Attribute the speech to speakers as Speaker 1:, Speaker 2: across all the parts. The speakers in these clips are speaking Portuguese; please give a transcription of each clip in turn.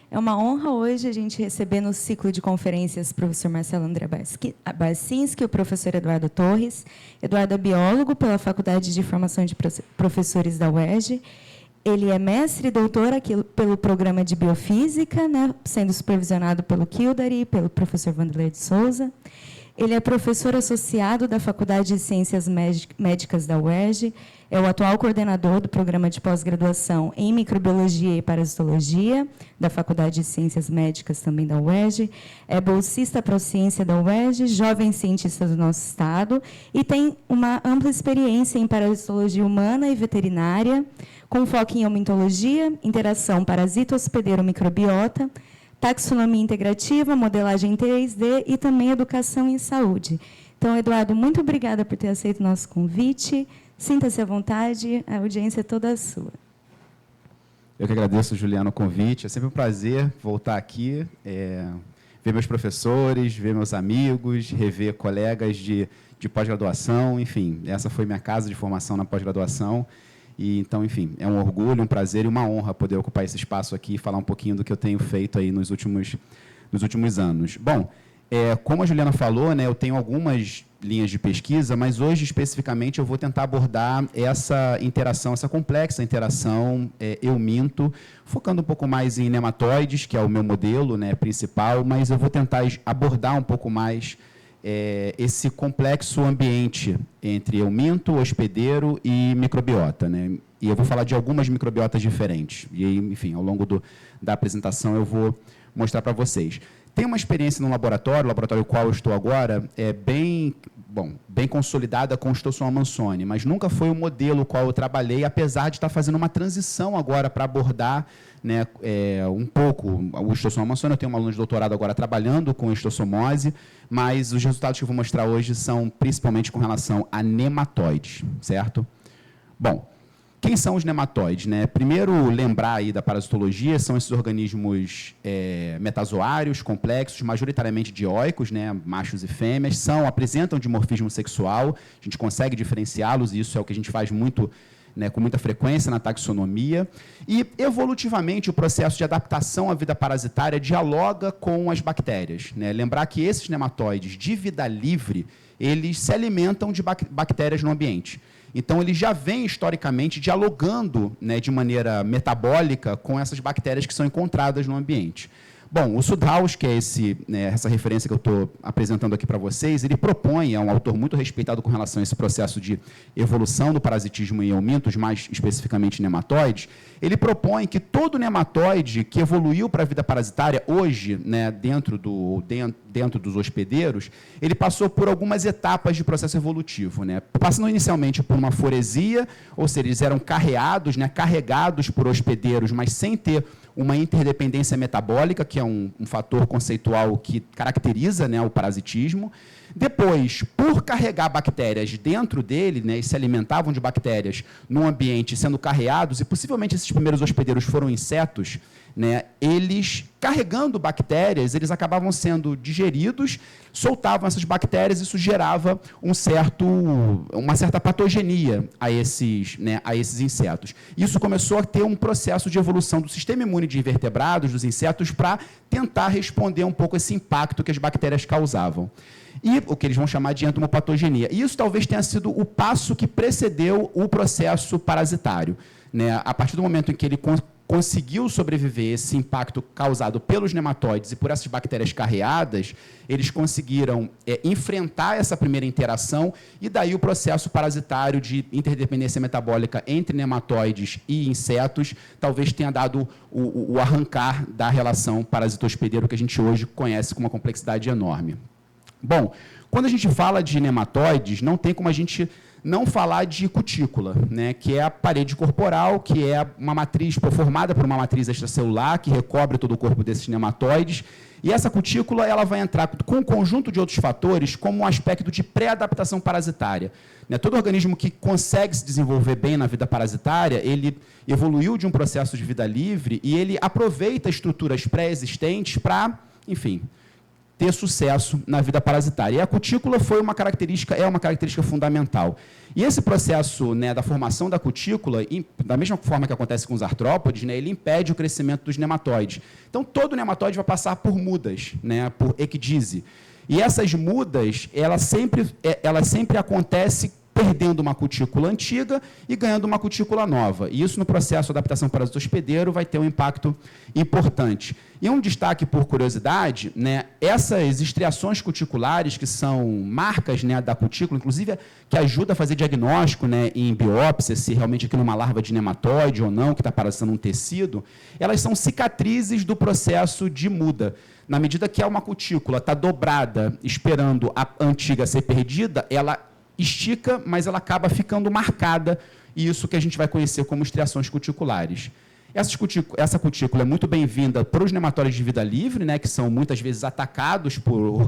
Speaker 1: É uma honra hoje a gente receber no ciclo de conferências o professor Marcelo André Barcinski, o professor Eduardo Torres. Eduardo é biólogo pela Faculdade de Formação de Professores da UERJ. Ele é mestre e doutor aqui pelo programa de Biofísica, né, sendo supervisionado pelo Kildare e pelo professor Vanderlei de Souza. Ele é professor associado da Faculdade de Ciências Médicas da UERJ, é o atual coordenador do programa de pós-graduação em Microbiologia e Parasitologia, da Faculdade de Ciências Médicas também da UERJ, é bolsista Prociência da UERJ, jovem cientista do nosso estado, e tem uma ampla experiência em parasitologia humana e veterinária, com foco em odontologia, interação parasita-hospedeiro-microbiota, taxonomia integrativa, modelagem 3D e também educação em saúde. Então, Eduardo, muito obrigada por ter aceito o nosso convite. Sinta-se à vontade, a audiência é toda sua.
Speaker 2: Eu que agradeço, Juliana, o convite. É sempre um prazer voltar aqui, ver meus professores, ver meus amigos, rever colegas de pós-graduação. Enfim, essa foi minha casa de formação na pós-graduação. E, então, enfim, é um orgulho, um prazer e uma honra poder ocupar esse espaço aqui e falar um pouquinho do que eu tenho feito aí nos últimos anos. Bom, como a Juliana falou, né, eu tenho algumas linhas de pesquisa, mas hoje, especificamente, eu vou tentar abordar essa interação, essa complexa interação euminto, focando um pouco mais em nematóides, que é o meu modelo, né, principal, mas eu vou tentar abordar um pouu mais esse complexo ambiente entre euminto, hospedeiro e microbiota, né? E eu vou falar de algumas microbiotas diferentes. E aí, enfim, ao longo da apresentação eu vou mostrar para vocês. Tem uma experiência no laboratório, o laboratório no qual eu estou agora, bem consolidada com o Schistosoma mansoni, mas nunca foi o modelo qual eu trabalhei, apesar de estar fazendo uma transição agora para abordar, né, um pouco o Schistosoma mansoni. Eu tenho uma aluna de doutorado agora trabalhando com estossomose, mas os resultados que eu vou mostrar hoje são principalmente com relação a nematóides, certo? Bom, quem são os nematóides, né? Primeiro, lembrar aí da parasitologia, são esses organismos metazoários, complexos, majoritariamente dioicos, né? Machos e fêmeas, apresentam dimorfismo sexual, a gente consegue diferenciá-los, e isso é o que a gente faz muito, né, com muita frequência na taxonomia. E, evolutivamente, o processo de adaptação à vida parasitária dialoga com as bactérias, né? Lembrar que esses nematóides de vida livre, eles se alimentam de bactérias no ambiente. Então, ele já vem, historicamente, dialogando, né, de maneira metabólica com essas bactérias que são encontradas no ambiente. Bom, o Sudhaus, que é essa referência que eu estou apresentando aqui para vocês, ele propõe, é um autor muito respeitado com relação a esse processo de evolução do parasitismo em eumintos, mais especificamente nematóides. Ele propõe que todo nematóide que evoluiu para a vida parasitária, hoje, né, dentro dos hospedeiros, ele passou por algumas etapas de processo evolutivo, né? Passando inicialmente por uma foresia, ou seja, eles eram carreados, né, carregados por hospedeiros, mas sem ter uma interdependência metabólica, que é um fator conceitual que caracteriza, né, o parasitismo. Depois, por carregar bactérias dentro dele, né, e se alimentavam de bactérias no ambiente sendo carreados, e possivelmente esses primeiros hospedeiros foram insetos, né, eles, carregando bactérias, eles acabavam sendo digeridos, soltavam essas bactérias, isso gerava uma certa patogenia a esses insetos. Isso começou a ter um processo de evolução do sistema imune de invertebrados, dos insetos, para tentar responder um pouco esse impacto que as bactérias causavam. E o que eles vão chamar de entomopatogenia. E isso talvez tenha sido o passo que precedeu o processo parasitário, né? A partir do momento em que ele conseguiu sobreviver esse impacto causado pelos nematóides e por essas bactérias carreadas, eles conseguiram enfrentar essa primeira interação, e daí o processo parasitário de interdependência metabólica entre nematóides e insetos talvez tenha dado o arrancar da relação parasito-hospedeiro que a gente hoje conhece com uma complexidade enorme. Bom, quando a gente fala de nematóides, não tem como a gente não falar de cutícula, né, que é a parede corporal, que é uma matriz formada por uma matriz extracelular que recobre todo o corpo desses nematóides. E essa cutícula ela vai entrar com um conjunto de outros fatores como um aspecto de pré-adaptação parasitária, né? Todo organismo que consegue se desenvolver bem na vida parasitária, ele evoluiu de um processo de vida livre e ele aproveita estruturas pré-existentes para, enfim, ter sucesso na vida parasitária. E a cutícula é uma característica fundamental. E esse processo, né, da formação da cutícula, da mesma forma que acontece com os artrópodes, né, ele impede o crescimento dos nematóides. Então, todo nematóide vai passar por mudas, né, por ecdise. E essas mudas, ela sempre acontece perdendo uma cutícula antiga e ganhando uma cutícula nova. E isso, no processo de adaptação parasita hospedeiro, vai ter um impacto importante. E um destaque, por curiosidade, né, essas estriações cuticulares, que são marcas, né, da cutícula, inclusive que ajuda a fazer diagnóstico, né, em biópsia, se realmente aquilo é uma larva de nematóide ou não, que está parasitando um tecido, elas são cicatrizes do processo de muda. Na medida que uma cutícula está dobrada, esperando a antiga ser perdida, ela estica, mas ela acaba ficando marcada, e isso que a gente vai conhecer como estriações cuticulares. Essa cutícula é muito bem-vinda para os nematóides de vida livre, né, que são muitas vezes atacados por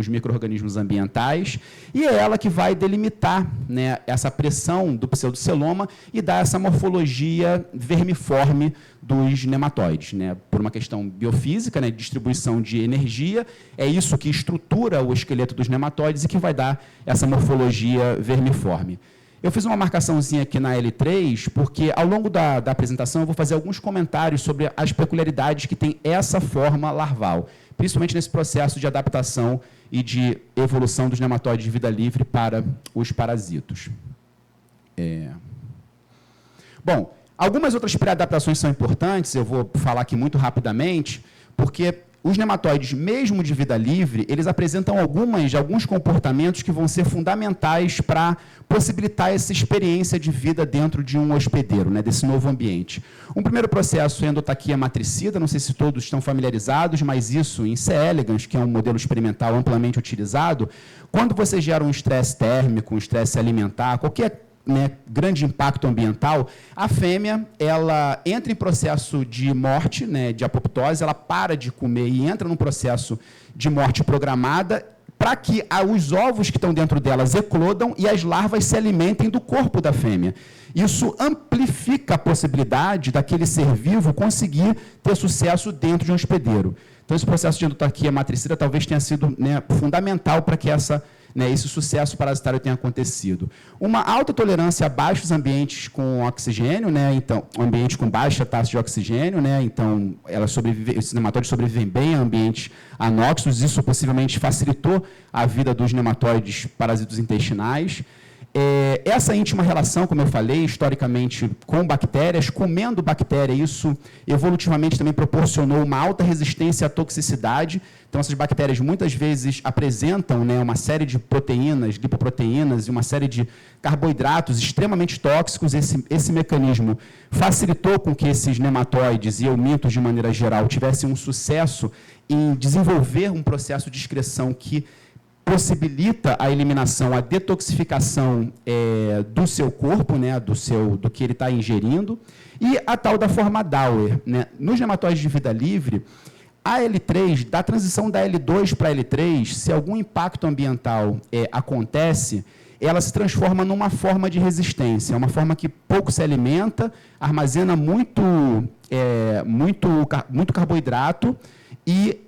Speaker 2: micro-organismos ambientais, e é ela que vai delimitar, né, essa pressão do pseudoceloma e dar essa morfologia vermiforme dos nematóides, né, por uma questão biofísica, né, de distribuição de energia. É isso que estrutura o esqueleto dos nematóides e que vai dar essa morfologia vermiforme. Eu fiz uma marcaçãozinha aqui na L3, porque, ao longo da apresentação, eu vou fazer alguns comentários sobre as peculiaridades que tem essa forma larval, principalmente nesse processo de adaptação e de evolução dos nematóides de vida livre para os parasitos. Bom, algumas outras pré-adaptações são importantes, eu vou falar aqui muito rapidamente, porque os nematóides, mesmo de vida livre, eles apresentam alguns comportamentos que vão ser fundamentais para possibilitar essa experiência de vida dentro de um hospedeiro, né, desse novo ambiente. Um primeiro processo é a endotaquia matricida, não sei se todos estão familiarizados, mas isso em C. elegans, que é um modelo experimental amplamente utilizado, quando você gera um estresse térmico, um estresse alimentar, qualquer, né, grande impacto ambiental, a fêmea ela entra em processo de morte, né, de apoptose, ela para de comer e entra num processo de morte programada para que os ovos que estão dentro delas eclodam e as larvas se alimentem do corpo da fêmea. Isso amplifica a possibilidade daquele ser vivo conseguir ter sucesso dentro de um hospedeiro. Então, esse processo de endotaquia matricida talvez tenha sido, né, fundamental para que esse sucesso parasitário tenha acontecido. Uma alta tolerância a baixos ambientes com oxigênio, né, então, um ambiente com baixa taxa de oxigênio, né, então, esses nematóides sobrevivem bem a ambientes anóxicos, isso possivelmente facilitou a vida dos nematóides parasitos intestinais. Essa íntima relação, como eu falei, historicamente com bactérias, comendo bactéria, isso evolutivamente também proporcionou uma alta resistência à toxicidade. Então, essas bactérias muitas vezes apresentam, né, uma série de proteínas, lipoproteínas e uma série de carboidratos extremamente tóxicos. Esse mecanismo facilitou com que esses nematóides e eumintos, de maneira geral, tivessem um sucesso em desenvolver um processo de excreção que possibilita a eliminação, a detoxificação do seu corpo, né, do que ele está ingerindo, e a tal da forma Dauer, né? Nos nematóides de vida livre, a L3, da transição da L2 para a L3, se algum impacto ambiental acontece, ela se transforma numa forma de resistência, uma forma que pouco se alimenta, armazena muito carboidrato e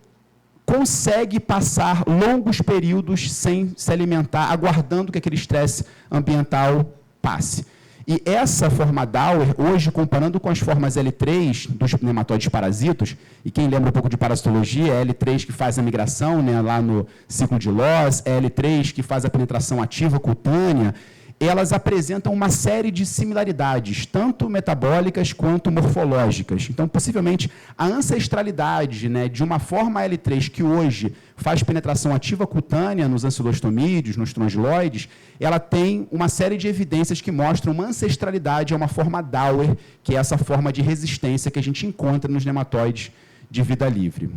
Speaker 2: consegue passar longos períodos sem se alimentar, aguardando que aquele estresse ambiental passe. E essa forma Dauer, hoje, comparando com as formas L3 dos nematóides parasitos, e quem lembra um pouco de parasitologia, é L3 que faz a migração, né, lá no ciclo de Loss, é L3 que faz a penetração ativa cutânea, elas apresentam uma série de similaridades, tanto metabólicas quanto morfológicas. Então, possivelmente, a ancestralidade, né, de uma forma L3 que hoje faz penetração ativa cutânea nos ancilostomídeos, nos strongyloides, ela tem uma série de evidências que mostram uma ancestralidade a uma forma Dauer, que é essa forma de resistência que a gente encontra nos nematóides de vida livre.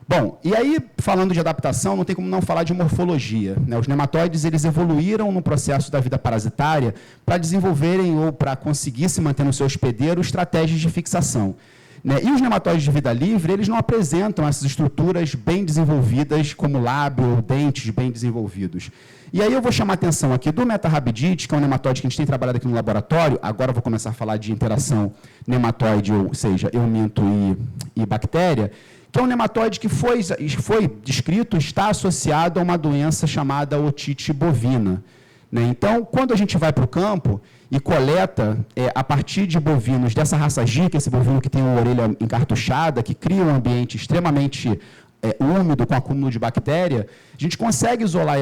Speaker 2: Bom, e aí, falando de adaptação, não tem como não falar de morfologia, né? Os nematóides, eles evoluíram no processo da vida parasitária para desenvolverem ou para conseguir se manter no seu hospedeiro estratégias de fixação. né? E os nematóides de vida livre, eles não apresentam essas estruturas bem desenvolvidas, como lábio ou dentes bem desenvolvidos. E aí eu vou chamar a atenção aqui do Metarrabidite, que é um nematóide que a gente tem trabalhado aqui no laboratório. Agora eu vou começar a falar de interação nematóide, ou seja, euminto e bactéria, que é um nematóide que foi descrito, está associado a uma doença chamada otite bovina, né? Então, quando a gente vai para o campo e coleta, a partir de bovinos dessa raça G, que é esse bovino que tem uma orelha encartuchada, que cria um ambiente extremamente úmido, com acúmulo de bactéria, a gente consegue isolar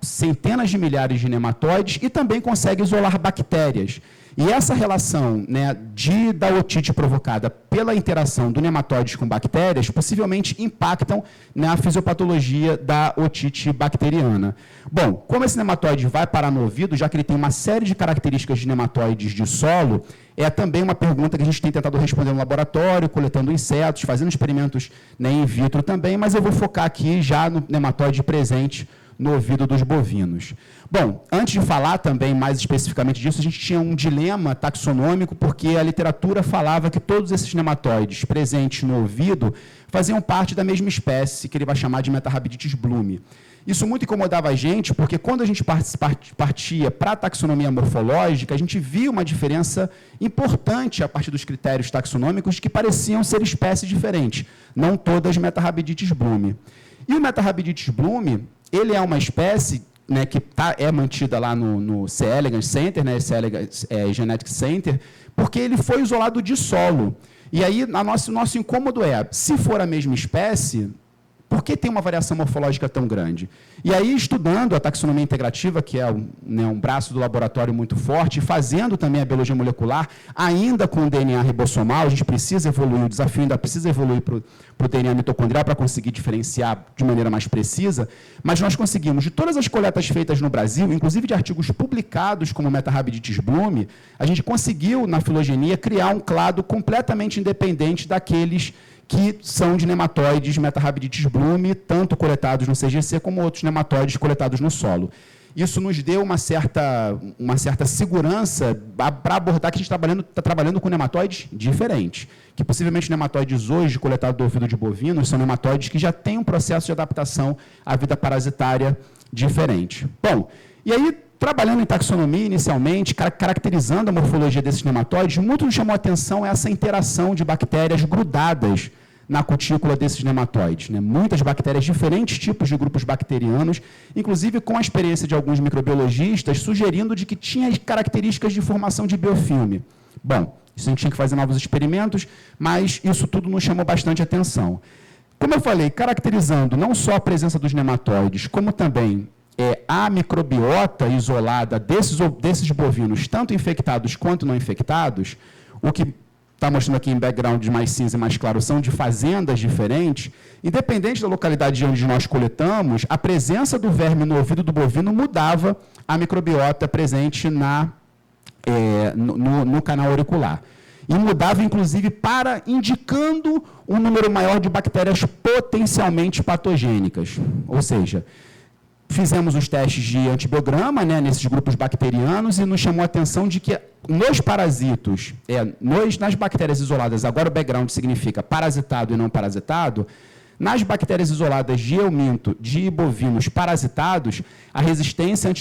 Speaker 2: centenas de milhares de nematóides e também consegue isolar bactérias. E essa relação, né, da otite provocada pela interação do nematóide com bactérias possivelmente impactam na fisiopatologia da otite bacteriana. Bom, como esse nematóide vai parar no ouvido, já que ele tem uma série de características de nematóides de solo, é também uma pergunta que a gente tem tentado responder no laboratório, coletando insetos, fazendo experimentos, né, in vitro também, mas eu vou focar aqui já no nematóide presente no ouvido dos bovinos. Bom, antes de falar também mais especificamente disso, a gente tinha um dilema taxonômico, porque a literatura falava que todos esses nematóides presentes no ouvido faziam parte da mesma espécie, que ele vai chamar de Metarrabditis blumi. Isso muito incomodava a gente, porque quando a gente partia para a taxonomia morfológica, a gente via uma diferença importante a partir dos critérios taxonômicos que pareciam ser espécies diferentes, não todas Metarrabditis blumi. E o Metarrabditis blumi, ele é uma espécie, né, que é mantida lá no C. elegans Center, né, C. elegans Genetics Center, porque ele foi isolado de solo. E aí, nosso incômodo é, se for a mesma espécie, por que tem uma variação morfológica tão grande? E aí, estudando a taxonomia integrativa, que é um braço do laboratório muito forte, fazendo também a biologia molecular, ainda com o DNA ribossomal, a gente precisa evoluir, o desafio ainda precisa evoluir para o DNA mitocondrial para conseguir diferenciar de maneira mais precisa, mas nós conseguimos, de todas as coletas feitas no Brasil, inclusive de artigos publicados como Metarrabditis blumi, a gente conseguiu, na filogenia, criar um clado completamente independente daqueles que são de nematóides Metarrabditis blumi, tanto coletados no CGC como outros nematóides coletados no solo. Isso nos deu uma certa segurança para abordar que a gente está trabalhando com nematóides diferentes, que possivelmente os nematóides hoje coletados do ouvido de bovinos são nematóides que já têm um processo de adaptação à vida parasitária diferente. Bom, e aí, trabalhando em taxonomia inicialmente, caracterizando a morfologia desses nematóides, muito nos chamou a atenção essa interação de bactérias grudadas na cutícula desses nematóides, né? Muitas bactérias, diferentes tipos de grupos bacterianos, inclusive com a experiência de alguns microbiologistas, sugerindo de que tinha características de formação de biofilme. Bom, isso a gente tinha que fazer novos experimentos, mas isso tudo nos chamou bastante atenção. Como eu falei, caracterizando não só a presença dos nematóides, como também a microbiota isolada desses bovinos, tanto infectados quanto não infectados, o que está mostrando aqui em background mais cinza e mais claro, são de fazendas diferentes, independente da localidade de onde nós coletamos, a presença do verme no ouvido do bovino mudava a microbiota presente no canal auricular. E mudava, inclusive, indicando um número maior de bactérias potencialmente patogênicas. Ou seja, fizemos os testes de antibiograma, né, nesses grupos bacterianos, e nos chamou a atenção de que nos parasitos, nas bactérias isoladas, agora o background significa parasitado e não parasitado, nas bactérias isoladas de euminto, de bovinos parasitados, a resistência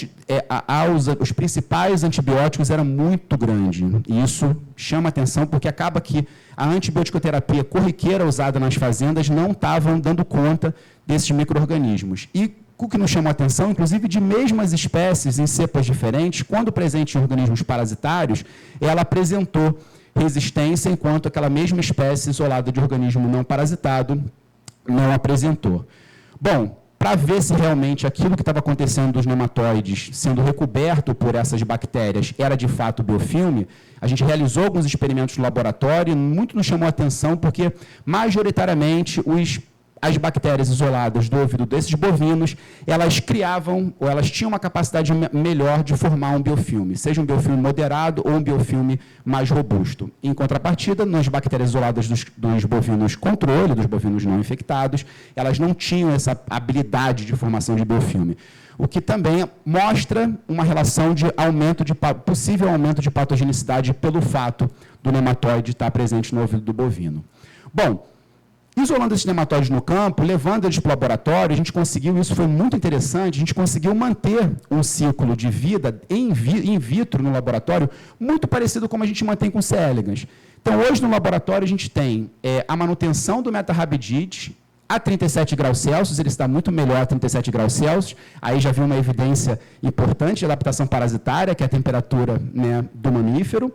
Speaker 2: aos principais antibióticos era muito grande. E isso chama atenção porque acaba que a antibioticoterapia corriqueira usada nas fazendas não estavam dando conta desses micro-organismos. E o que nos chamou a atenção, inclusive de mesmas espécies em cepas diferentes, quando presente em organismos parasitários, ela apresentou resistência, enquanto aquela mesma espécie isolada de organismo não parasitado não apresentou. Bom, para ver se realmente aquilo que estava acontecendo dos nematóides sendo recoberto por essas bactérias era de fato biofilme, a gente realizou alguns experimentos no laboratório e muito nos chamou a atenção porque, majoritariamente, as bactérias isoladas do ouvido desses bovinos, elas criavam, ou elas tinham uma capacidade melhor de formar um biofilme, seja um biofilme moderado ou um biofilme mais robusto. Em contrapartida, nas bactérias isoladas dos bovinos controle, dos bovinos não infectados, elas não tinham essa habilidade de formação de biofilme, o que também mostra uma relação de possível aumento de patogenicidade pelo fato do nematóide estar presente no ouvido do bovino. Bom, isolando esses nematóides no campo, levando eles para o laboratório, a gente conseguiu, isso foi muito interessante, a gente conseguiu manter um ciclo de vida in vitro no laboratório, muito parecido como a gente mantém com C. elegans. Então, hoje no laboratório, a gente tem a manutenção do metarrabidite a 37 graus Celsius, ele está muito melhor a 37 graus Celsius, aí já viu uma evidência importante de adaptação parasitária, que é a temperatura, né, do mamífero,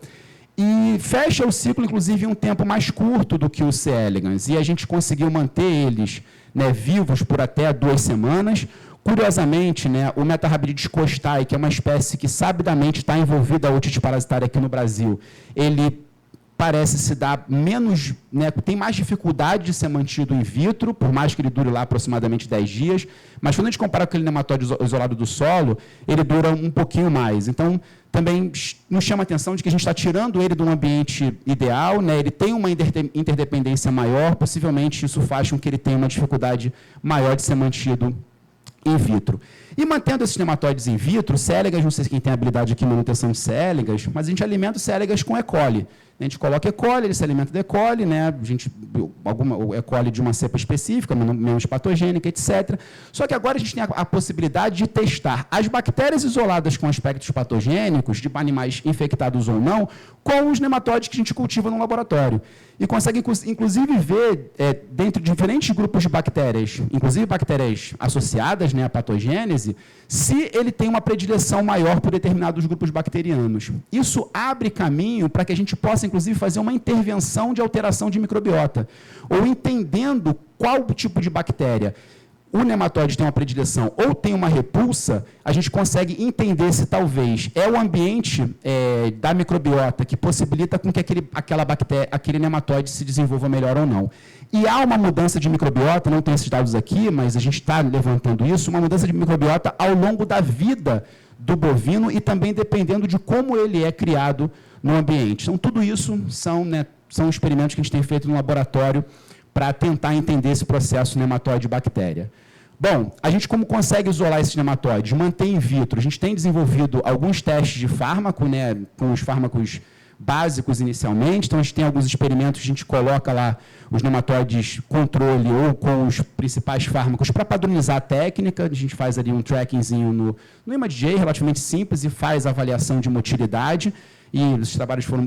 Speaker 2: e fecha o ciclo, inclusive, em um tempo mais curto do que o C. elegans. E a gente conseguiu manter eles, né, vivos por até 2 semanas. Curiosamente, né, o Metarrabidis costae, que é uma espécie que sabidamente está envolvida a otite parasitária aqui no Brasil, ele parece se dar menos, né, tem mais dificuldade de ser mantido in vitro, por mais que ele dure lá aproximadamente 10 dias, mas quando a gente compara com aquele nematóide isolado do solo, ele dura um pouquinho mais. Então, também nos chama a atenção de que a gente está tirando ele de um ambiente ideal, né, ele tem uma interdependência maior, possivelmente isso faz com que ele tenha uma dificuldade maior de ser mantido in vitro. E mantendo esses nematóides in vitro, C. elegans, não sei se quem tem habilidade aqui em manutenção de C. elegans, mas a gente alimenta o C. elegans com E. coli. A gente coloca E. coli, ele se alimenta de E. coli, né? O E. coli de uma cepa específica, menos patogênica, etc. Só que agora a gente tem a possibilidade de testar as bactérias isoladas com aspectos patogênicos, de animais infectados ou não, com os nematóides que a gente cultiva no laboratório. E consegue, inclusive, ver, dentro de diferentes grupos de bactérias, inclusive bactérias associadas, né, à patogênese, se ele tem uma predileção maior por determinados grupos bacterianos. Isso abre caminho para que a gente possa, inclusive, fazer uma intervenção de alteração de microbiota, ou entendendo qual tipo de bactéria o nematóide tem uma predileção ou tem uma repulsa, a gente consegue entender se talvez é o ambiente da microbiota que possibilita com que aquele nematóide se desenvolva melhor ou não. E há uma mudança de microbiota, não tem esses dados aqui, mas a gente está levantando isso, uma mudança de microbiota ao longo da vida do bovino e também dependendo de como ele é criado no ambiente. Então, tudo isso são experimentos que a gente tem feito no laboratório para tentar entender esse processo nematóide-bactéria. Bom, a gente como consegue isolar esses nematóides? Manter in vitro. A gente tem desenvolvido alguns testes de fármaco, né, com os fármacos básicos inicialmente, então a gente tem alguns experimentos, a gente coloca lá os nematóides controle ou com os principais fármacos para padronizar a técnica, a gente faz ali um trackingzinho no ImageJ, relativamente simples, e faz a avaliação de motilidade. E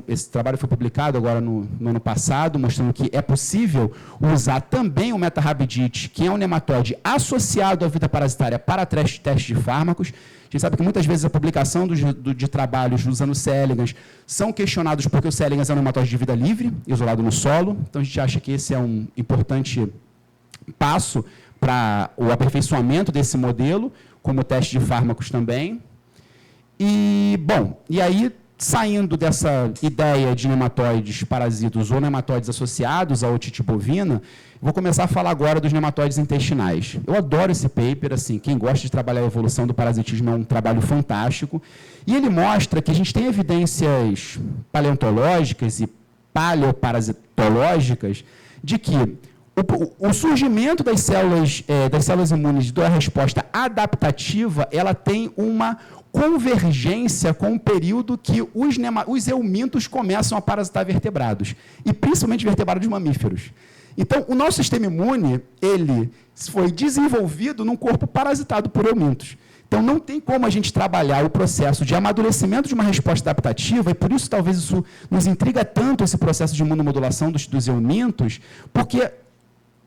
Speaker 2: esse trabalho foi publicado agora no ano passado, mostrando que é possível usar também o metarrabidite, que é um nematóide associado à vida parasitária, para teste de fármacos. A gente sabe que muitas vezes a publicação de trabalhos usando C. elegans são questionados porque o C. elegans é um nematóide de vida livre, isolado no solo. Então, a gente acha que esse é um importante passo para o aperfeiçoamento desse modelo, como teste de fármacos também. E, bom, e aí, saindo dessa ideia de nematóides parasitos ou nematóides associados à otite bovina, vou começar a falar agora dos nematóides intestinais. Eu adoro esse paper, assim, quem gosta de trabalhar a evolução do parasitismo é um trabalho fantástico, e ele mostra que a gente tem evidências paleontológicas e paleoparasitológicas de que o surgimento das células imunes da resposta adaptativa, ela tem uma convergência com o período que os eumintos começam a parasitar vertebrados, e principalmente vertebrados mamíferos. Então, o nosso sistema imune, ele foi desenvolvido num corpo parasitado por eumintos. Então, não tem como a gente trabalhar o processo de amadurecimento de uma resposta adaptativa, e por isso talvez isso nos intriga tanto, esse processo de imunomodulação dos eumintos, porque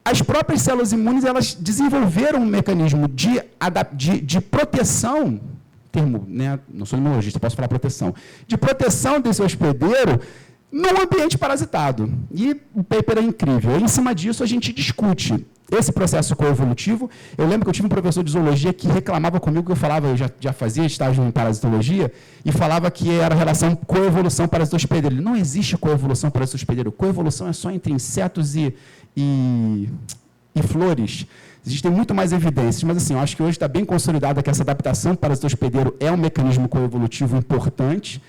Speaker 2: as próprias células imunes, elas desenvolveram um mecanismo de proteção, termo, né, não sou imunologista, posso falar proteção, de proteção desse hospedeiro num ambiente parasitado. E o paper é incrível. E, em cima disso, a gente discute esse processo coevolutivo. Eu lembro que eu tive um professor de zoologia que reclamava comigo, que eu falava, eu já fazia estágio em parasitologia, e falava que era a relação coevolução parasito-hospedeiro. Não existe coevolução parasito-hospedeiro. Coevolução é só entre insetos e flores. Existem muito mais evidências, mas assim, eu acho que hoje está bem consolidada que essa adaptação parasito-hospedeiro é um mecanismo coevolutivo importante.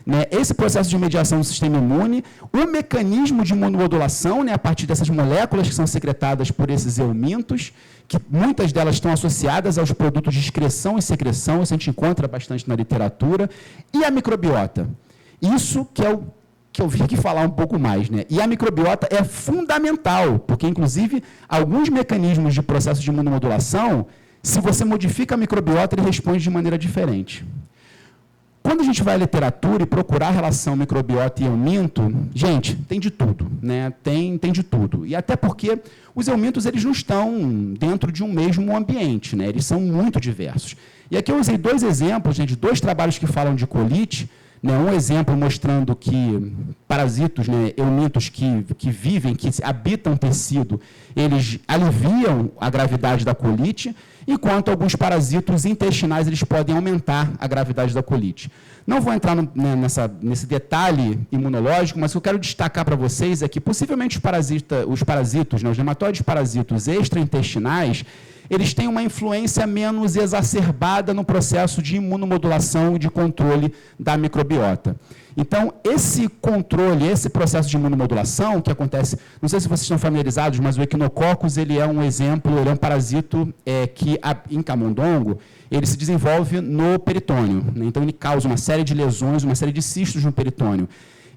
Speaker 2: Né? Esse processo de mediação do sistema imune, o mecanismo de imunomodulação, né, a partir dessas moléculas que são secretadas por esses eumintos, que muitas delas estão associadas aos produtos de excreção e secreção, isso a gente encontra bastante na literatura, e a microbiota. Isso que é que eu vim aqui falar um pouco mais, né? E a microbiota é fundamental, porque, inclusive, alguns mecanismos de processo de imunomodulação, se você modifica a microbiota, ele responde de maneira diferente. Quando a gente vai à literatura e procurar a relação microbiota e euminto, gente, tem de tudo, né? Tem de tudo. E até porque os eumintos, eles não estão dentro de um mesmo ambiente, né? Eles são muito diversos. E aqui eu usei 2 exemplos, gente, de 2 trabalhos que falam de colite, né? Um exemplo mostrando que parasitos, né, eumintos que vivem, que habitam tecido, eles aliviam a gravidade da colite, enquanto alguns intestinais eles podem aumentar a gravidade da colite. Não vou entrar nesse detalhe imunológico, mas o que eu quero destacar para vocês é que, possivelmente, os parasitos, né, os nematóides parasitos extraintestinais, eles têm uma influência menos exacerbada no processo de imunomodulação e de controle da microbiota. Então, esse controle, esse processo de imunomodulação que acontece, não sei se vocês estão familiarizados, mas o Echinococcus, ele é um exemplo, ele é um parasito que, em camundongo, ele se desenvolve no peritônio, né? Então, ele causa uma série de lesões, uma série de cistos no peritônio.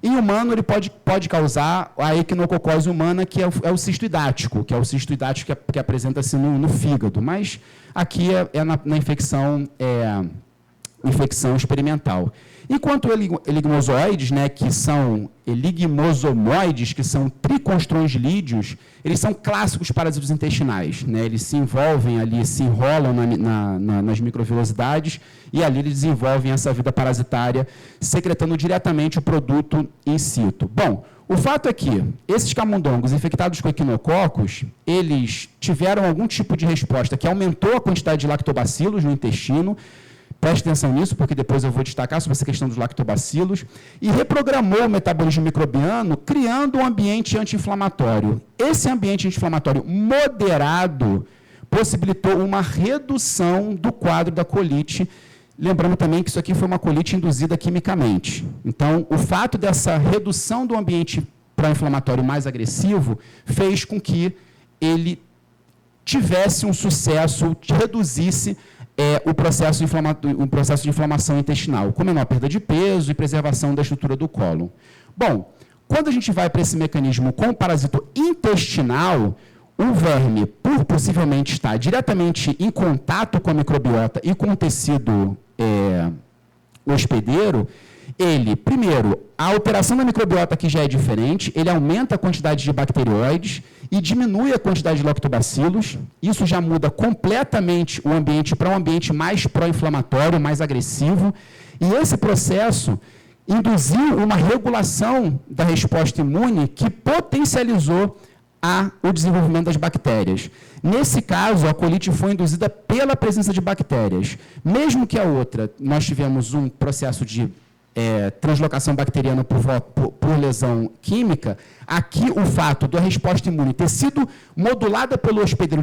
Speaker 2: Em humano, ele pode causar a equinococose humana, que é o cisto hidático, que apresenta-se no fígado, mas aqui é na infecção experimental. Enquanto eligmozoides, né, que são eligmosomoides, que são triconstronglídeos, eles são clássicos parasitos intestinais, né? Eles se envolvem ali, se enrolam nas microvilosidades e ali eles desenvolvem essa vida parasitária, secretando diretamente o produto in situ. Bom, o fato é que esses camundongos infectados com equinococos, eles tiveram algum tipo de resposta que aumentou a quantidade de lactobacilos no intestino. Preste atenção nisso, porque depois eu vou destacar sobre essa questão dos lactobacilos, e reprogramou o metabolismo microbiano, criando um ambiente anti-inflamatório. Esse ambiente anti-inflamatório moderado possibilitou uma redução do quadro da colite, lembrando também que isso aqui foi uma colite induzida quimicamente. Então, o fato dessa redução do ambiente pró-inflamatório mais agressivo fez com que ele tivesse um sucesso, reduzisse o processo de inflamação intestinal, com menor perda de peso e preservação da estrutura do cólon. Bom, quando a gente vai para esse mecanismo com o parasito intestinal, o verme, por possivelmente estar diretamente em contato com a microbiota e com o tecido hospedeiro, ele, primeiro, a alteração da microbiota aqui já é diferente, ele aumenta a quantidade de bacterióides e diminui a quantidade de lactobacilos. Isso já muda completamente o ambiente para um ambiente mais pró-inflamatório, mais agressivo. E esse processo induziu uma regulação da resposta imune que potencializou o desenvolvimento das bactérias. Nesse caso, a colite foi induzida pela presença de bactérias. Mesmo que a outra, nós tivemos um processo de translocação bacteriana por lesão química, aqui o fato da resposta imune ter sido modulada pelo hospedeiro,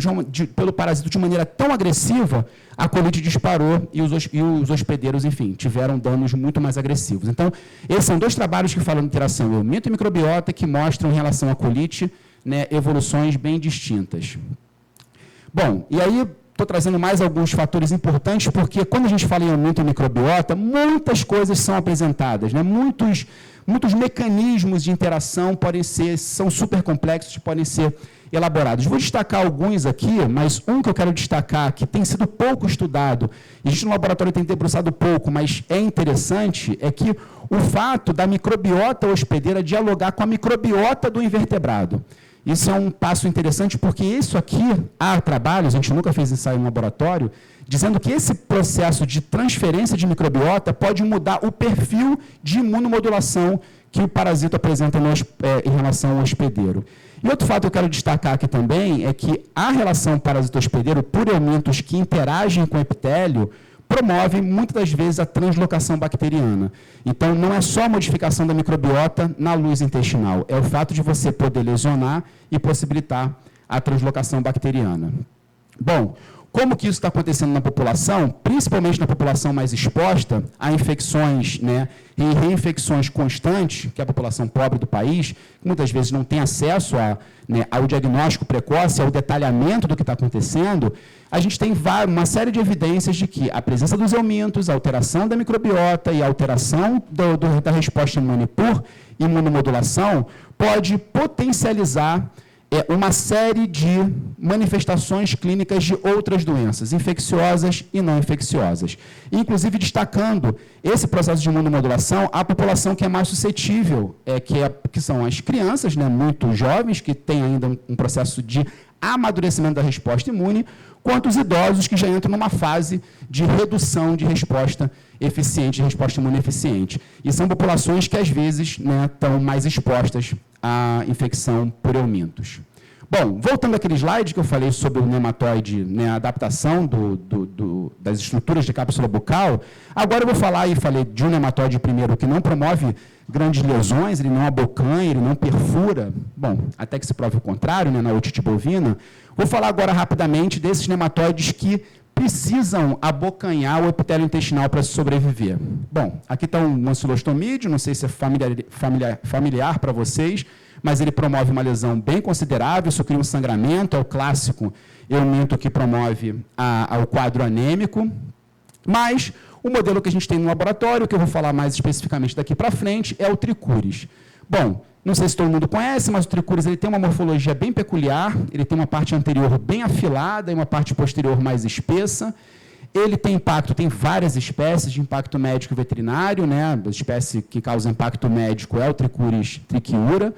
Speaker 2: pelo parasito de maneira tão agressiva, a colite disparou e os hospedeiros, enfim, tiveram danos muito mais agressivos. Então, esses são 2 trabalhos que falam de interação euminto e microbiota, que mostram em relação à colite, né, evoluções bem distintas. Bom, e aí estou trazendo mais alguns fatores importantes, porque quando a gente fala em aumento em microbiota, muitas coisas são apresentadas, né? Muitos mecanismos de interação são super complexos, podem ser elaborados. Vou destacar alguns aqui, mas um que eu quero destacar, que tem sido pouco estudado, e a gente no laboratório tem debruçado pouco, mas é interessante, é que o fato da microbiota hospedeira dialogar com a microbiota do invertebrado. Isso é um passo interessante, porque isso aqui, há trabalhos, a gente nunca fez ensaio no laboratório, dizendo que esse processo de transferência de microbiota pode mudar o perfil de imunomodulação que o parasito apresenta em relação ao hospedeiro. E outro fato que eu quero destacar aqui também é que a relação parasito-hospedeiro, por eumintos que interagem com o epitélio, promove muitas das vezes a translocação bacteriana. Então, não é só a modificação da microbiota na luz intestinal, é o fato de você poder lesionar e possibilitar a translocação bacteriana. Bom, Como que isso está acontecendo na população, principalmente na população mais exposta a infecções, né, e reinfecções constantes, que é a população pobre do país, que muitas vezes não tem acesso ao diagnóstico precoce, ao detalhamento do que está acontecendo, a gente tem uma série de evidências de que a presença dos eumintos, a alteração da microbiota e a alteração da resposta imune por imunomodulação pode potencializar uma série de manifestações clínicas de outras doenças, infecciosas e não infecciosas. Inclusive, destacando esse processo de imunomodulação à população que é mais suscetível, que são as crianças, né, muito jovens, que têm ainda um processo de amadurecimento da resposta imune, quanto os idosos que já entram numa fase de redução de resposta eficiente, de resposta imune eficiente. E são populações que, às vezes, né, estão mais expostas à infecção por eumintos. Bom, voltando àquele slide que eu falei sobre o nematóide, né, a adaptação das estruturas de cápsula bucal, agora eu vou falar, e falei de um nematóide primeiro que não promove grandes lesões, ele não abocanha, ele não perfura, bom, até que se prove o contrário, né, na otite bovina. Vou falar agora rapidamente desses nematóides que precisam abocanhar o epitélio intestinal para sobreviver. Bom, aqui está um ancilostomídeo, não sei se é familiar para vocês, mas ele promove uma lesão bem considerável, isso cria um sangramento, é o clássico eumento que promove o quadro anêmico. Mas o modelo que a gente tem no laboratório, que eu vou falar mais especificamente daqui para frente, é o tricuris. Bom, não sei se todo mundo conhece, mas o tricuris ele tem uma morfologia bem peculiar, ele tem uma parte anterior bem afilada e uma parte posterior mais espessa. Ele tem impacto, tem várias espécies de impacto médico e veterinário, né? A espécie que causa impacto médico é o tricuris triquiura.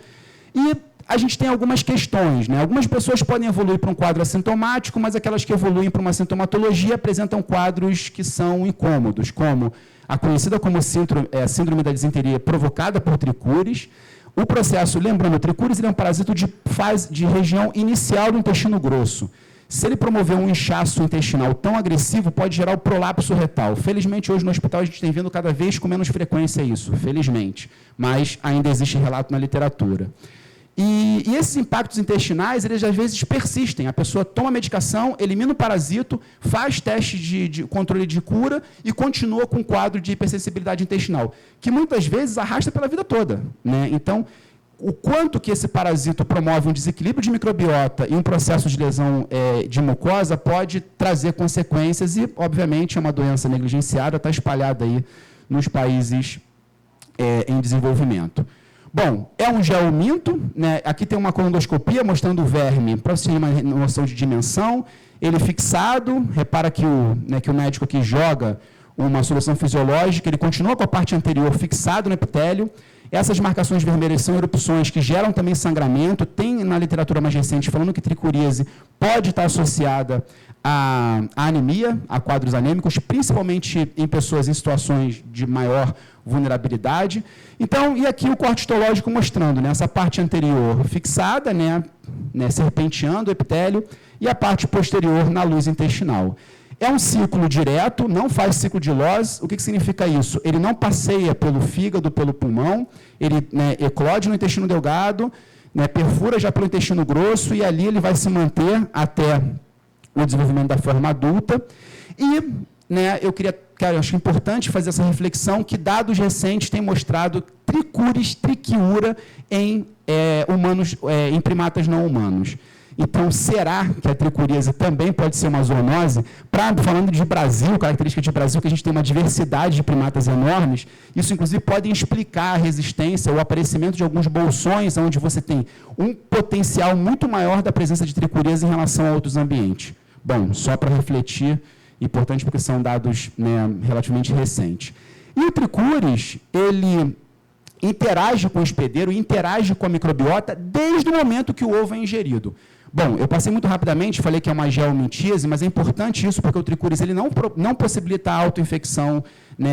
Speaker 2: E a gente tem algumas questões, né? Algumas pessoas podem evoluir para um quadro assintomático, mas aquelas que evoluem para uma sintomatologia apresentam quadros que são incômodos, como a conhecida como síndrome da disenteria provocada por tricuris. O processo, lembrando, o tricuris ele é um parasito de região inicial do intestino grosso. Se ele promover um inchaço intestinal tão agressivo, pode gerar o prolapso retal. Felizmente, hoje no hospital a gente tem vendo cada vez com menos frequência isso, felizmente. Mas ainda existe relato na literatura. E esses impactos intestinais, eles às vezes persistem. A pessoa toma medicação, elimina o parasito, faz teste de controle de cura e continua com um quadro de hipersensibilidade intestinal, que muitas vezes arrasta pela vida toda, né? Então, o quanto que esse parasito promove um desequilíbrio de microbiota e um processo de lesão de mucosa pode trazer consequências e, obviamente, é uma doença negligenciada, está espalhada aí nos países em desenvolvimento. Bom, é um geominto, né? Aqui tem uma colonoscopia mostrando o verme, para você ter uma noção de dimensão. Ele fixado, repara que o médico aqui joga uma solução fisiológica, ele continua com a parte anterior fixado no epitélio. Essas marcações vermelhas são erupções que geram também sangramento. Tem na literatura mais recente falando que tricuríase pode estar associada à anemia, a quadros anêmicos, principalmente em pessoas em situações de maior vulnerabilidade. Então, e aqui o corte histológico mostrando, né, essa parte anterior fixada, né, serpenteando o epitélio, e a parte posterior na luz intestinal. É um ciclo direto, não faz ciclo de Loss. O que significa isso? Ele não passeia pelo fígado, pelo pulmão, ele eclode no intestino delgado, perfura já pelo intestino grosso, e ali ele vai se manter até o desenvolvimento da forma adulta. E eu acho importante fazer essa reflexão que dados recentes têm mostrado tricuris triquiura em humanos, em primatas não humanos. Então, será que a tricuríase também pode ser uma zoonose? Falando de Brasil, característica de Brasil, que a gente tem uma diversidade de primatas enormes, isso, inclusive, pode explicar a resistência, o aparecimento de alguns bolsões, onde você tem um potencial muito maior da presença de tricuríase em relação a outros ambientes. Bom, só para refletir, importante porque são dados relativamente recentes. E o tricuris, ele interage com o hospedeiro, interage com a microbiota desde o momento que o ovo é ingerido. Bom, eu passei muito rapidamente, falei que é uma geomintíase, mas é importante isso porque o tricuris ele não possibilita a autoinfecção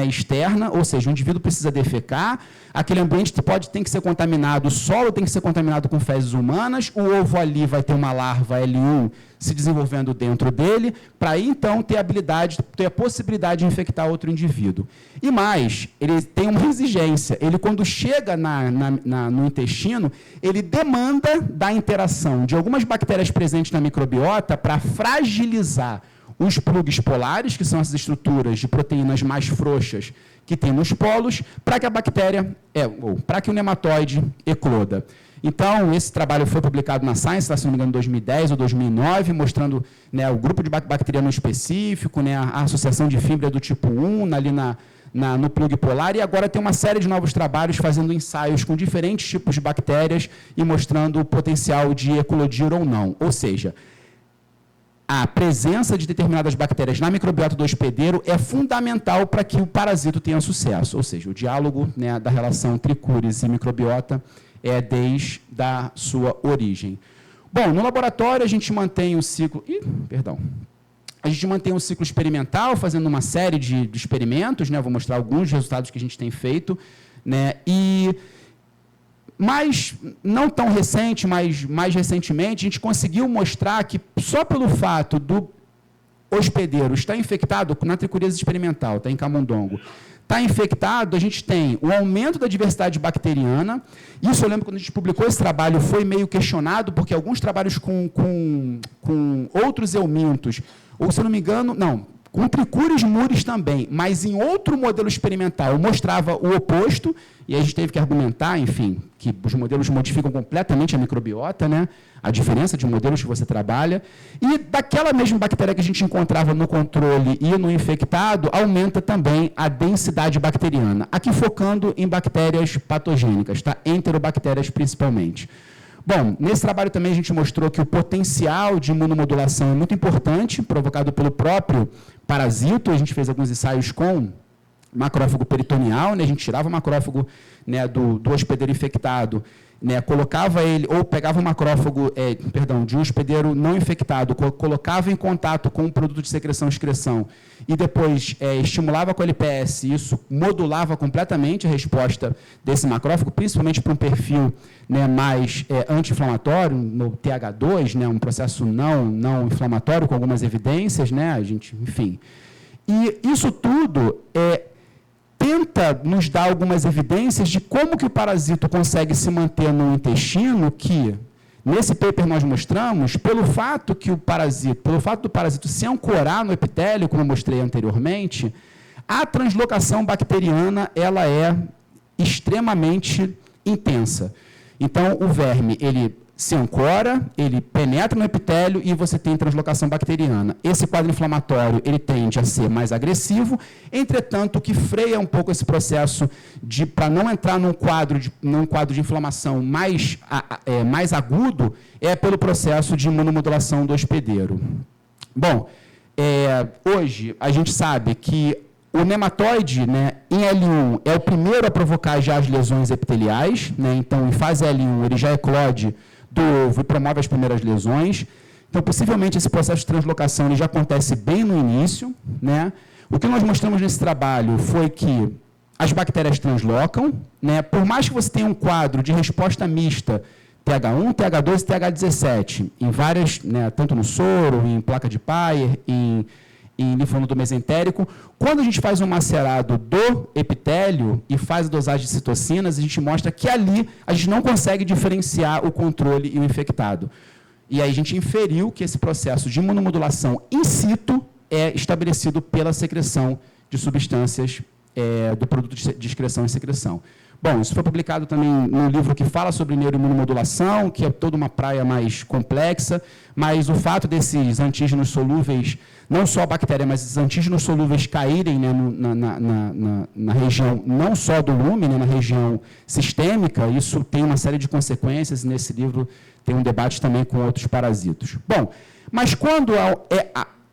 Speaker 2: externa, ou seja, o indivíduo precisa defecar, aquele ambiente tem que ser contaminado, o solo tem que ser contaminado com fezes humanas, o ovo ali vai ter uma larva L1 se desenvolvendo dentro dele, para aí então ter a possibilidade de infectar outro indivíduo. E mais, ele tem uma exigência, ele quando chega no intestino, ele demanda da interação de algumas bactérias presentes na microbiota para fragilizar os plugs polares, que são essas estruturas de proteínas mais frouxas que tem nos polos, para que a bactéria, para que o nematóide ecloda. Então, esse trabalho foi publicado na Science, se não me engano, em 2010 ou 2009, mostrando, né, o grupo de bacteriano específico, né, a associação de fibra do tipo 1 ali no plug polar, e agora tem uma série de novos trabalhos fazendo ensaios com diferentes tipos de bactérias e mostrando o potencial de eclodir ou não. Ou seja, a presença de determinadas bactérias na microbiota do hospedeiro é fundamental para que o parasito tenha sucesso. Ou seja, o diálogo, né, da relação tricúris e microbiota é desde a sua origem. Bom, no laboratório a gente mantém o ciclo... A gente mantém um ciclo experimental, fazendo uma série de experimentos, né? Vou mostrar alguns resultados que a gente tem feito, né? Mas não tão recente, mas mais recentemente, a gente conseguiu mostrar que só pelo fato do hospedeiro estar infectado, na tricuríase experimental, está em camundongo, está infectado, a gente tem o aumento da diversidade bacteriana. Isso eu lembro quando a gente publicou esse trabalho, foi meio questionado, porque alguns trabalhos com outros eumintos, ou se eu não me engano, com tricúris muris também, mas em outro modelo experimental mostrava o oposto, e aí a gente teve que argumentar, enfim, que os modelos modificam completamente a microbiota, né? A diferença de modelos que você trabalha, e daquela mesma bactéria que a gente encontrava no controle e no infectado, aumenta também a densidade bacteriana, aqui focando em bactérias patogênicas, tá? Enterobactérias principalmente. Bom, nesse trabalho também a gente mostrou que o potencial de imunomodulação é muito importante, provocado pelo próprio parasito. A gente fez alguns ensaios com macrófago peritoneal, né? A gente tirava o macrófago, né, do hospedeiro infectado, né, colocava ele, ou pegava um macrófago, de um hospedeiro não infectado, colocava em contato com um produto de secreção-excreção e depois estimulava com a LPS, isso modulava completamente a resposta desse macrófago, principalmente para um perfil, né, mais anti-inflamatório, no TH2, né, um processo não inflamatório, com algumas evidências, né, a gente, enfim. E isso tudo tenta nos dar algumas evidências de como que o parasito consegue se manter no intestino, que, nesse paper nós mostramos, pelo fato do parasito se ancorar no epitélio, como eu mostrei anteriormente, a translocação bacteriana ela é extremamente intensa. Então, o verme, ele se ancora, ele penetra no epitélio e você tem translocação bacteriana. Esse quadro inflamatório, ele tende a ser mais agressivo, entretanto, o que freia um pouco esse processo para não entrar num quadro de inflamação mais agudo, é pelo processo de imunomodulação do hospedeiro. Bom, hoje a gente sabe que o nematóide, né, em L1 é o primeiro a provocar já as lesões epiteliais, né, então em fase L1 ele já eclode do ovo e promove as primeiras lesões. Então, possivelmente, esse processo de translocação ele já acontece bem no início, né? O que nós mostramos nesse trabalho foi que as bactérias translocam, né? Por mais que você tenha um quadro de resposta mista, TH1, TH2 e TH17, em várias, né, tanto no soro, em placa de Peyer, em linfonodo mesentérico, quando a gente faz um macerado do epitélio e faz a dosagem de citocinas, a gente mostra que ali a gente não consegue diferenciar o controle e o infectado. E aí a gente inferiu que esse processo de imunomodulação in situ é estabelecido pela secreção de substâncias do produto de excreção e secreção. Bom, isso foi publicado também num livro que fala sobre neuroimunomodulação, que é toda uma praia mais complexa, mas o fato desses antígenos solúveis, não só a bactéria, mas esses antígenos solúveis caírem, né, na região, não só do lume, né, na região sistêmica, isso tem uma série de consequências, e nesse livro tem um debate também com outros parasitos. Bom, mas quando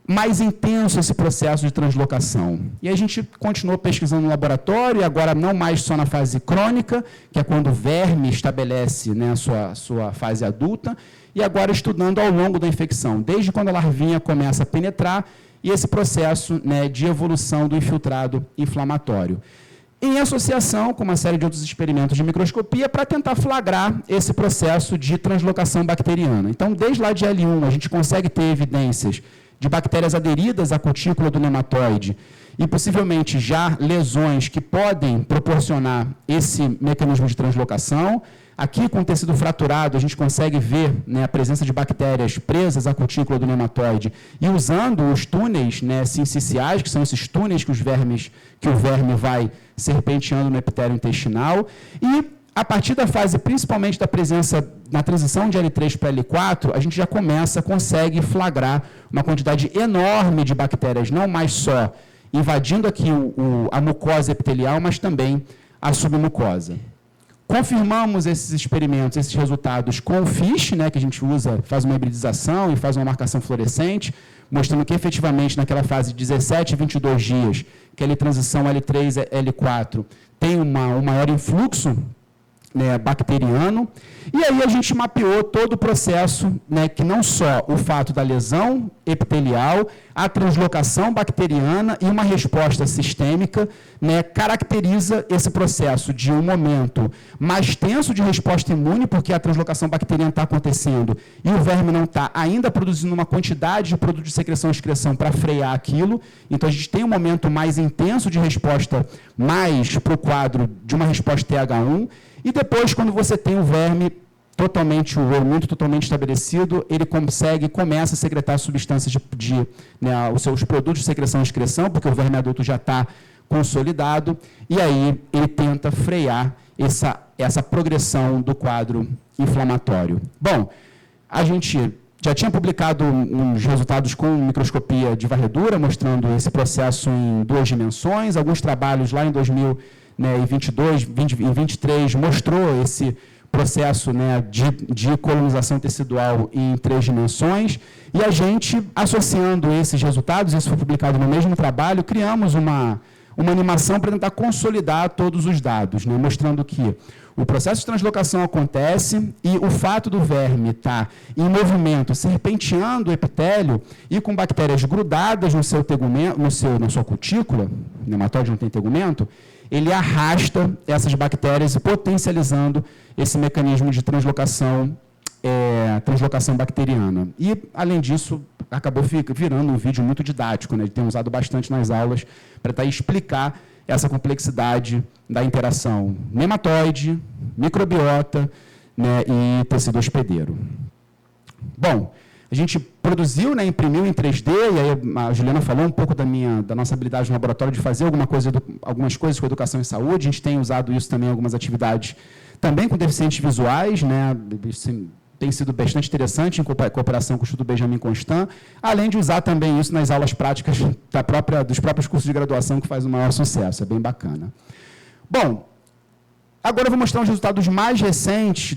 Speaker 2: mais intenso esse processo de translocação? E a gente continuou pesquisando no laboratório, e agora não mais só na fase crônica, que é quando o verme estabelece, né, a sua fase adulta, e agora estudando ao longo da infecção, desde quando a larvinha começa a penetrar, e esse processo, né, de evolução do infiltrado inflamatório. Em associação com uma série de outros experimentos de microscopia para tentar flagrar esse processo de translocação bacteriana. Então, desde lá de L1, a gente consegue ter evidências de bactérias aderidas à cutícula do nematóide e possivelmente já lesões que podem proporcionar esse mecanismo de translocação.
Speaker 3: Aqui, com o tecido fraturado, a gente consegue ver, né, a presença de bactérias presas à cutícula do nematóide e usando os túneis, né, sinciciais, que são esses túneis que o verme vai serpenteando no epitélio intestinal. E, a partir da fase, principalmente da presença na transição de L3 para L4, a gente já consegue flagrar uma quantidade enorme de bactérias, não mais só invadindo aqui a mucosa epitelial, mas também a submucosa. Confirmamos esses experimentos, esses resultados com o FISH, né, que a gente usa, faz uma hibridização e faz uma marcação fluorescente, mostrando que efetivamente naquela fase de 17 e 22 dias, que é a transição L3 a L4, tem um maior influxo, né, bacteriano, e aí a gente mapeou todo o processo, né, que não só o fato da lesão epitelial, a translocação bacteriana e uma resposta sistêmica, né, caracteriza esse processo de um momento mais tenso de resposta imune, porque a translocação bacteriana está acontecendo e o verme não está ainda produzindo uma quantidade de produto de secreção e excreção para frear aquilo, então a gente tem um momento mais intenso de resposta, mais para o quadro de uma resposta TH1, e depois, quando você tem o verme o euminto totalmente estabelecido, ele começa a secretar substâncias os seus produtos de secreção e excreção, porque o verme adulto já está consolidado, e aí ele tenta frear essa progressão do quadro inflamatório. Bom, a gente já tinha publicado uns resultados com microscopia de varredura, mostrando esse processo em 2 dimensões, alguns trabalhos lá em 2022, 2023, mostrou esse processo, né, de colonização tecidual em 3 dimensões, e a gente, associando esses resultados, isso foi publicado no mesmo trabalho, criamos uma animação para tentar consolidar todos os dados, né, mostrando que o processo de translocação acontece e o fato do verme estar em movimento, serpenteando o epitélio e com bactérias grudadas no seu tegumento, na sua cutícula, o nematóide não tem tegumento, ele arrasta essas bactérias potencializando esse mecanismo de translocação bacteriana. E, além disso, acabou virando um vídeo muito didático, né? Tem usado bastante nas aulas para explicar essa complexidade da interação nematóide, microbiota, né, e tecido hospedeiro. Bom, a gente produziu, né, imprimiu em 3D, e aí a Juliana falou um pouco da nossa habilidade no laboratório de fazer algumas coisas com educação e saúde. A gente tem usado isso também em algumas atividades, também com deficientes visuais, né, tem sido bastante interessante em cooperação com o Instituto Benjamin Constant, além de usar também isso nas aulas práticas dos próprios cursos de graduação, que faz o maior sucesso, é bem bacana. Bom, agora eu vou mostrar os resultados mais recentes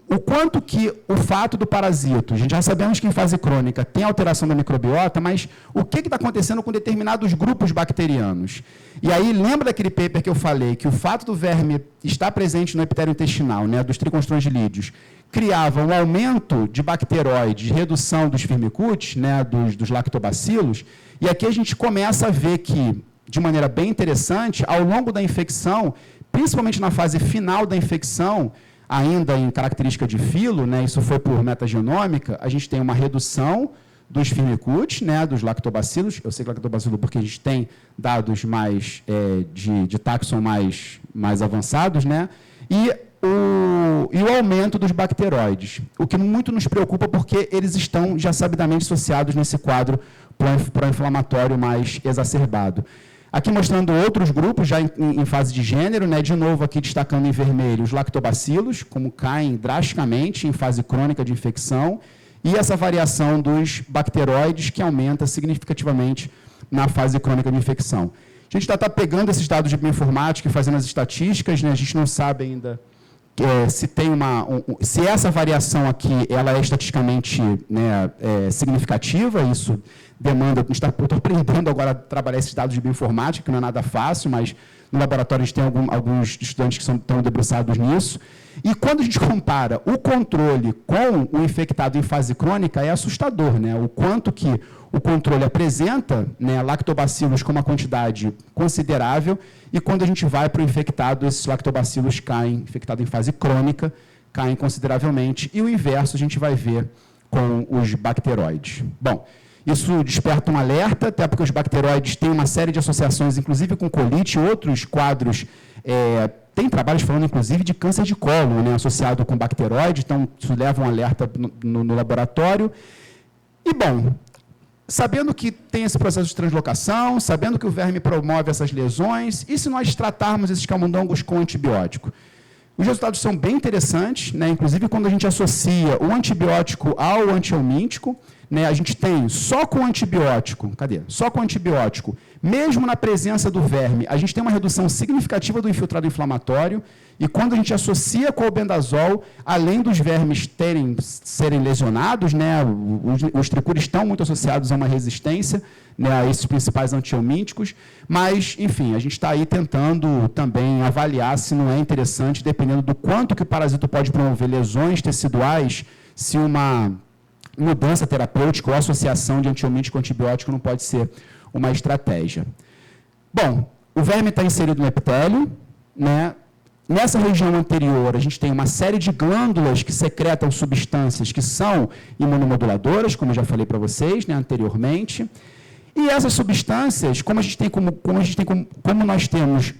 Speaker 3: o quanto que o fato do parasito, a gente já sabemos que em fase crônica tem alteração da microbiota, mas o que está acontecendo com determinados grupos bacterianos? E aí, lembra daquele paper que eu falei, que o fato do verme estar presente no epitélio intestinal, né, dos triconstrongilídeos, criava um aumento de bacteroides, redução dos firmicutes, né, dos lactobacilos, e aqui a gente começa a ver que, de maneira bem interessante, ao longo da infecção, principalmente na fase final da infecção, ainda em característica de filo, né, isso foi por metagenômica, a gente tem uma redução dos firmicutes, né, dos lactobacilos. Eu sei que lactobacilo porque a gente tem dados mais de taxon mais avançados, né, e o aumento dos bacteroides, o que muito nos preocupa porque eles estão já sabidamente associados nesse quadro pró-inflamatório mais exacerbado. Aqui mostrando outros grupos, já em fase de gênero, né? De novo aqui destacando em vermelho os lactobacilos, como caem drasticamente em fase crônica de infecção, e essa variação dos bacteroides, que aumenta significativamente na fase crônica de infecção. A gente está pegando esses dados de bioinformática e fazendo as estatísticas, né? A gente não sabe ainda se tem se essa variação aqui ela é estatisticamente, né, significativa. Isso demanda, eu estou aprendendo agora a trabalhar esses dados de bioinformática, que não é nada fácil, mas no laboratório a gente tem alguns estudantes que estão debruçados nisso. E quando a gente compara o controle com o infectado em fase crônica, é assustador, né? O quanto que o controle apresenta, né, lactobacilos com uma quantidade considerável, e quando a gente vai para o infectado, esses lactobacilos caem, infectado em fase crônica, caem consideravelmente, e o inverso a gente vai ver com os bacteroides. Bom, isso desperta um alerta, até porque os bacteroides têm uma série de associações, inclusive com colite e outros quadros Tem trabalhos falando, inclusive, de câncer de colo, né, associado com bacteroide, então isso leva um alerta no laboratório. E, bom, sabendo que tem esse processo de translocação, sabendo que o verme promove essas lesões, e se nós tratarmos esses camundongos com antibiótico? Os resultados são bem interessantes, né? Inclusive quando a gente associa o antibiótico ao antihelmíntico, né? A gente tem só com antibiótico, Só com antibiótico, mesmo na presença do verme, a gente tem uma redução significativa do infiltrado inflamatório, e quando a gente associa com o albendazol, além dos vermes serem lesionados, né? Os tricúrios estão muito associados a uma resistência, né, a esses principais antihelmínticos, mas, enfim, a gente está aí tentando também avaliar se não é interessante, dependendo do quanto que o parasito pode promover lesões teciduais, se uma mudança terapêutica ou associação de antihelmíntico com antibiótico não pode ser uma estratégia. Bom, o verme está inserido no epitélio, né? Nessa região anterior, a gente tem uma série de glândulas que secretam substâncias que são imunomoduladoras, como eu já falei para vocês, né, anteriormente. E essas substâncias, como nós temos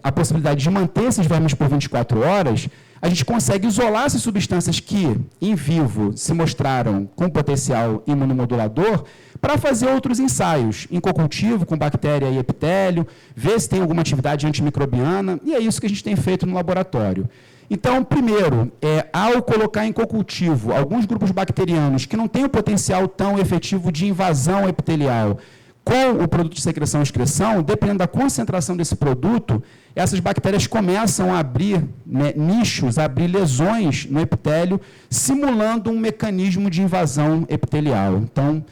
Speaker 3: a possibilidade de manter esses vermes por 24 horas, a gente consegue isolar essas substâncias que, em vivo, se mostraram com potencial imunomodulador para fazer outros ensaios, em co-cultivo, com bactéria e epitélio, ver se tem alguma atividade antimicrobiana, e é isso que a gente tem feito no laboratório. Então, primeiro, ao colocar em co-cultivo alguns grupos bacterianos que não têm o potencial tão efetivo de invasão epitelial com o produto de secreção e excreção, dependendo da concentração desse produto, essas bactérias começam a abrir, né, nichos, a abrir lesões no epitélio, simulando um mecanismo de invasão epitelial. Então,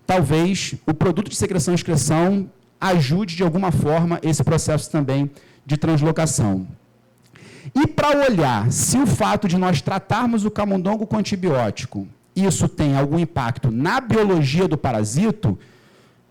Speaker 3: talvez o produto de secreção e excreção ajude, de alguma forma, esse processo também de translocação. E para olhar se o fato de nós tratarmos o camundongo com antibiótico, isso tem algum impacto na biologia do parasito,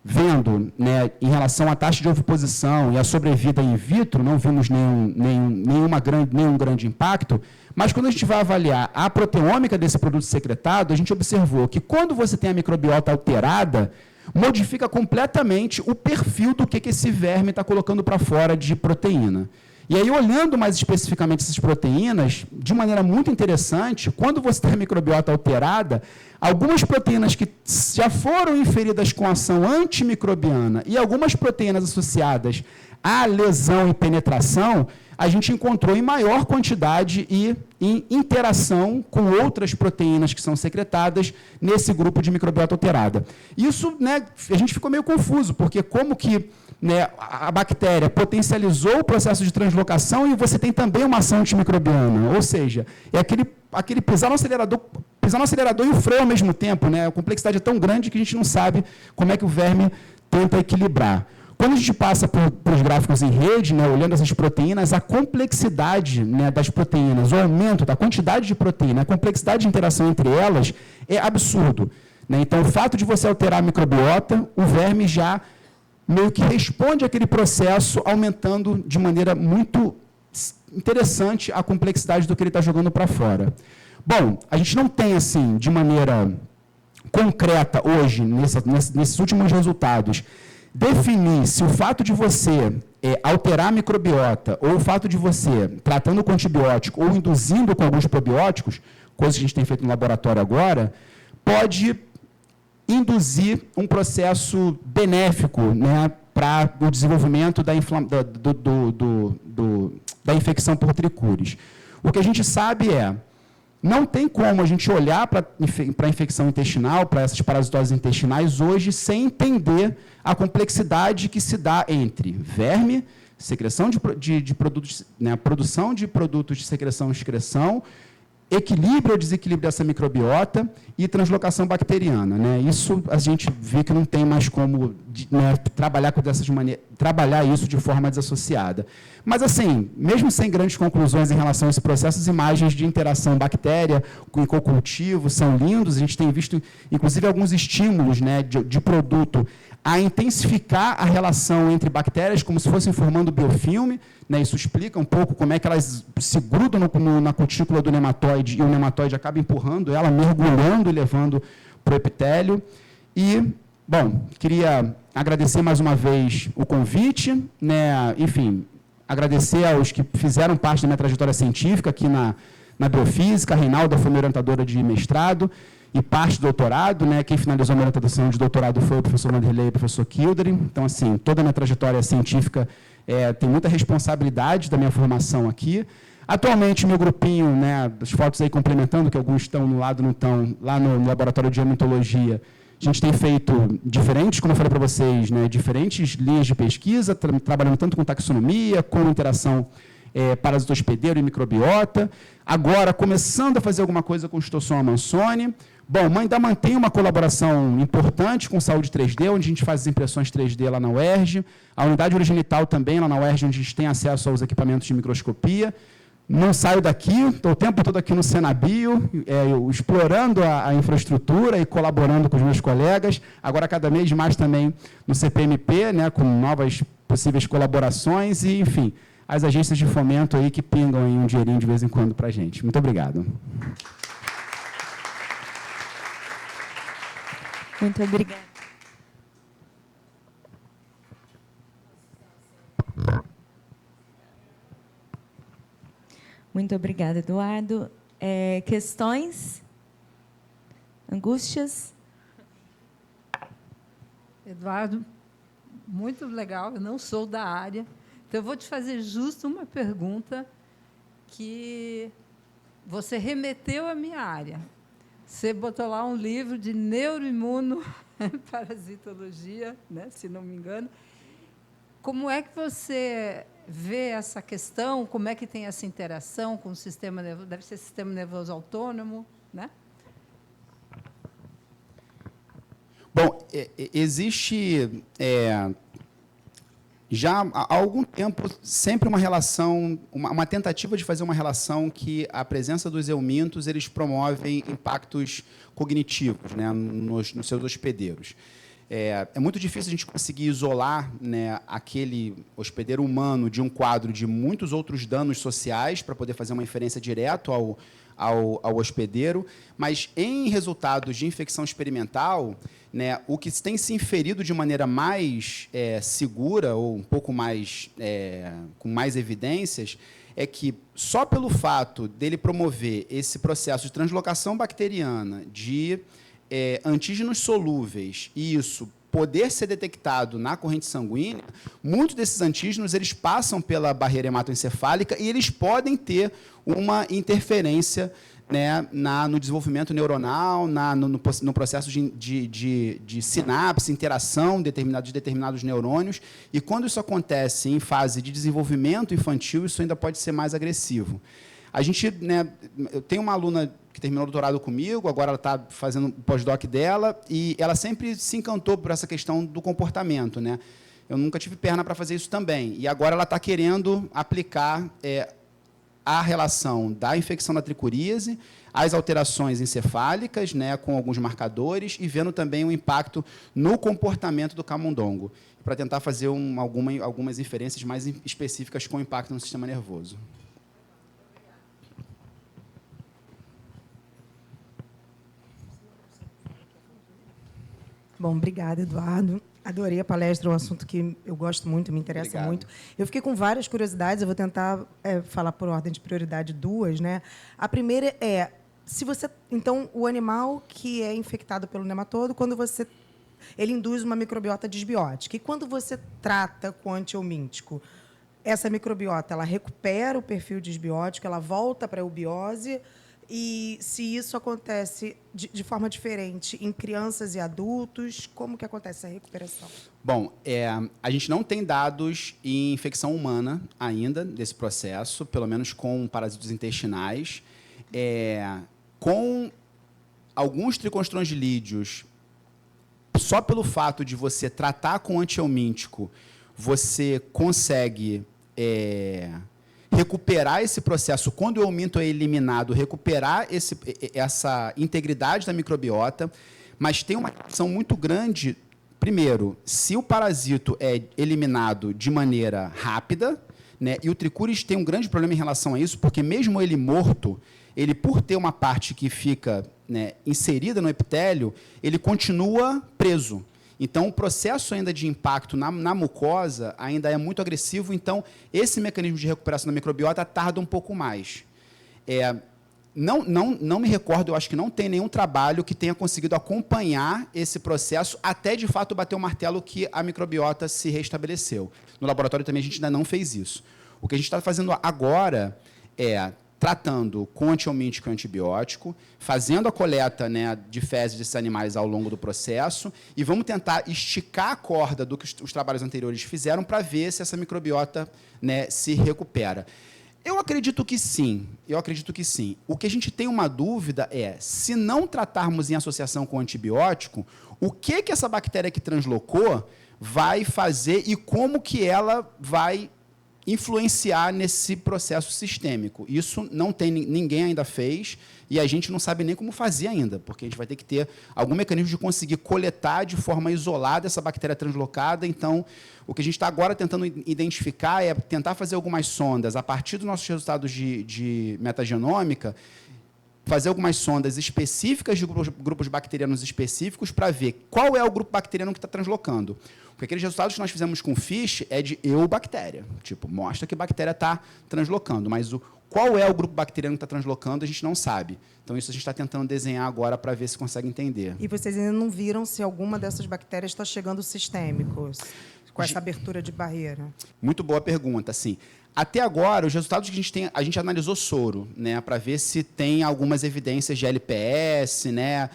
Speaker 3: vendo, né, em relação à taxa de oviposição e à sobrevida in vitro, não vimos nenhum grande impacto, mas quando a gente vai avaliar a proteômica desse produto secretado, a gente observou que quando você tem a microbiota alterada, modifica completamente o perfil do que esse verme está colocando para fora de proteína. E aí, olhando mais especificamente essas proteínas, de maneira muito interessante, quando você tem a microbiota alterada, algumas proteínas que já foram inferidas com ação antimicrobiana e algumas proteínas associadas à lesão e penetração, a gente encontrou em maior quantidade e em interação com outras proteínas que são secretadas nesse grupo de microbiota alterada. Isso, né, a gente ficou meio confuso, porque como que, né, a bactéria potencializou o processo de translocação e você tem também uma ação antimicrobiana, ou seja, é aquele pisar no acelerador e o freio ao mesmo tempo, né? A complexidade é tão grande que a gente não sabe como é que o verme tenta equilibrar. Quando a gente passa por os gráficos em rede, né, olhando essas proteínas, a complexidade, né, das proteínas, o aumento da quantidade de proteína, a complexidade de interação entre elas é absurdo, né? Então, o fato de você alterar a microbiota, o verme já meio que responde àquele processo, aumentando de maneira muito interessante a complexidade do que ele está jogando para fora. Bom, a gente não tem, assim, de maneira concreta hoje, nesses últimos resultados, definir se o fato de você alterar a microbiota ou o fato de você, tratando com antibiótico ou induzindo com alguns probióticos, coisa que a gente tem feito no laboratório agora, pode induzir um processo benéfico, né, para o desenvolvimento da infecção por tricúris. O que a gente sabe não tem como a gente olhar para a infecção intestinal, para essas parasitoses intestinais hoje, sem entender a complexidade que se dá entre verme, secreção de produtos, né, produção de produtos de secreção e excreção, equilíbrio ou desequilíbrio dessa microbiota e translocação bacteriana, né? Isso a gente vê que não tem mais como, né, trabalhar isso de forma desassociada. Mas, assim, mesmo sem grandes conclusões em relação a esse processo, as imagens de interação bactéria com co-cultivo são lindos. A gente tem visto, inclusive, alguns estímulos, né, de produto a intensificar a relação entre bactérias, como se fossem formando biofilme, né? Isso explica um pouco como é que elas se grudam na cutícula do nematóide e o nematóide acaba empurrando ela, mergulhando e levando para o epitélio. E, bom, queria agradecer mais uma vez o convite, né? Enfim, agradecer aos que fizeram parte da minha trajetória científica aqui na Biofísica. A Reinalda foi minha orientadora de mestrado e parte do doutorado, né? Quem finalizou a minha orientação de doutorado foi o professor Vanderlei e o professor Kildare. Então, assim, toda a minha trajetória científica tem muita responsabilidade da minha formação aqui. Atualmente, meu grupinho, né, as fotos aí complementando, que alguns estão no lado, não estão, lá no laboratório de hematologia, a gente tem feito diferentes, como eu falei para vocês, né, diferentes linhas de pesquisa, trabalhando tanto com taxonomia, com interação parasito hospedeiro e microbiota. Agora, começando a fazer alguma coisa com Schistosoma mansoni. Bom, ainda mantém uma colaboração importante com Saúde 3D, onde a gente faz as impressões 3D lá na UERJ. A unidade origenital também, lá na UERJ, onde a gente tem acesso aos equipamentos de microscopia. Não saio daqui, estou o tempo todo aqui no Senabio, explorando a infraestrutura e colaborando com os meus colegas. Agora, cada vez mais também no CPMP, né, com novas possíveis colaborações e, enfim, as agências de fomento aí que pingam aí um dinheirinho de vez em quando para a gente. Muito obrigado.
Speaker 1: Muito obrigada. Muito obrigada, Eduardo. Questões? Angústias?
Speaker 4: Eduardo, muito legal. Eu não sou da área, então eu vou te fazer justo uma pergunta que você remeteu à minha área. Você botou lá um livro de neuroimunoparasitologia, né, se não me engano. Como é que você vê essa questão? Como é que tem essa interação com o sistema nervoso? Deve ser sistema nervoso autônomo, né?
Speaker 2: Bom, existe já há algum tempo sempre uma relação, uma tentativa de fazer uma relação que a presença dos eumintos eles promovem impactos cognitivos, né, nos seus hospedeiros. É muito difícil a gente conseguir isolar, né, aquele hospedeiro humano de um quadro de muitos outros danos sociais para poder fazer uma inferência direto ao hospedeiro, mas em resultados de infecção experimental, né, o que tem se inferido de maneira mais segura ou um pouco mais com mais evidências é que só pelo fato dele promover esse processo de translocação bacteriana de antígenos solúveis e isso poder ser detectado na corrente sanguínea, muitos desses antígenos eles passam pela barreira hematoencefálica e eles podem ter uma interferência, né, no desenvolvimento neuronal, no processo de sinapse, interação de determinados neurônios. E quando isso acontece em fase de desenvolvimento infantil, isso ainda pode ser mais agressivo. A gente, né, eu tenho uma aluna que terminou o doutorado comigo, agora ela está fazendo o pós-doc dela, e ela sempre se encantou por essa questão do comportamento, né? Eu nunca tive perna para fazer isso também. E agora ela está querendo aplicar a relação da infecção da tricuríase, as alterações encefálicas, né, com alguns marcadores, e vendo também o impacto no comportamento do camundongo, para tentar fazer algumas inferências mais específicas com impacto no sistema nervoso.
Speaker 5: Bom, obrigada, Eduardo. Adorei a palestra, é um assunto que eu gosto muito, me interessa
Speaker 2: Obrigado.
Speaker 5: muito. Eu fiquei com várias curiosidades, eu vou tentar falar por ordem de prioridade duas, né? A primeira é, então, o animal que é infectado pelo nematodo, ele induz uma microbiota disbiótica. E quando você trata com antihelmíntico, essa microbiota, ela recupera o perfil disbiótico, ela volta para a eubiose. E se isso acontece de forma diferente em crianças e adultos, como que acontece essa recuperação?
Speaker 2: Bom, a gente não tem dados em infecção humana ainda desse processo, pelo menos com parasitos intestinais. Com alguns triconstrongilídeos, só pelo fato de você tratar com antihelmíntico, você consegue recuperar esse processo, quando o euminto é eliminado, recuperar essa integridade da microbiota, mas tem uma questão muito grande. Primeiro, se o parasito é eliminado de maneira rápida, né, e o tricuris tem um grande problema em relação a isso, porque mesmo ele morto, ele, por ter uma parte que fica, né, inserida no epitélio, ele continua preso. Então, o processo ainda de impacto na mucosa ainda é muito agressivo, então, esse mecanismo de recuperação da microbiota tarda um pouco mais. Não me recordo, eu acho que não tem nenhum trabalho que tenha conseguido acompanhar esse processo até, de fato, bater o martelo que a microbiota se restabeleceu. No laboratório também a gente ainda não fez isso. O que a gente está fazendo agora é tratando com antiomítico e antibiótico, fazendo a coleta, né, de fezes desses animais ao longo do processo e vamos tentar esticar a corda do que os trabalhos anteriores fizeram para ver se essa microbiota, né, se recupera. Eu acredito que sim. O que a gente tem uma dúvida é, se não tratarmos em associação com o antibiótico, o que essa bactéria que translocou vai fazer e como que ela vai influenciar nesse processo sistêmico. Isso ninguém ainda fez e a gente não sabe nem como fazer ainda, porque a gente vai ter que ter algum mecanismo de conseguir coletar de forma isolada essa bactéria translocada. Então, o que a gente está agora tentando identificar é tentar fazer algumas sondas a partir dos nossos resultados de metagenômica, fazer algumas sondas específicas de grupos bacterianos específicos para ver qual é o grupo bacteriano que está translocando. Porque aqueles resultados que nós fizemos com FISH é de eubactéria. Tipo, mostra que a bactéria está translocando, mas qual é o grupo bacteriano que está translocando, a gente não sabe. Então, isso a gente está tentando desenhar agora para ver se consegue entender.
Speaker 5: E vocês ainda não viram se alguma dessas bactérias está chegando sistêmicos, com essa abertura de barreira?
Speaker 2: Muito boa pergunta. Assim, até agora, os resultados que a gente analisou soro, né, para ver se tem algumas evidências de LPS, né?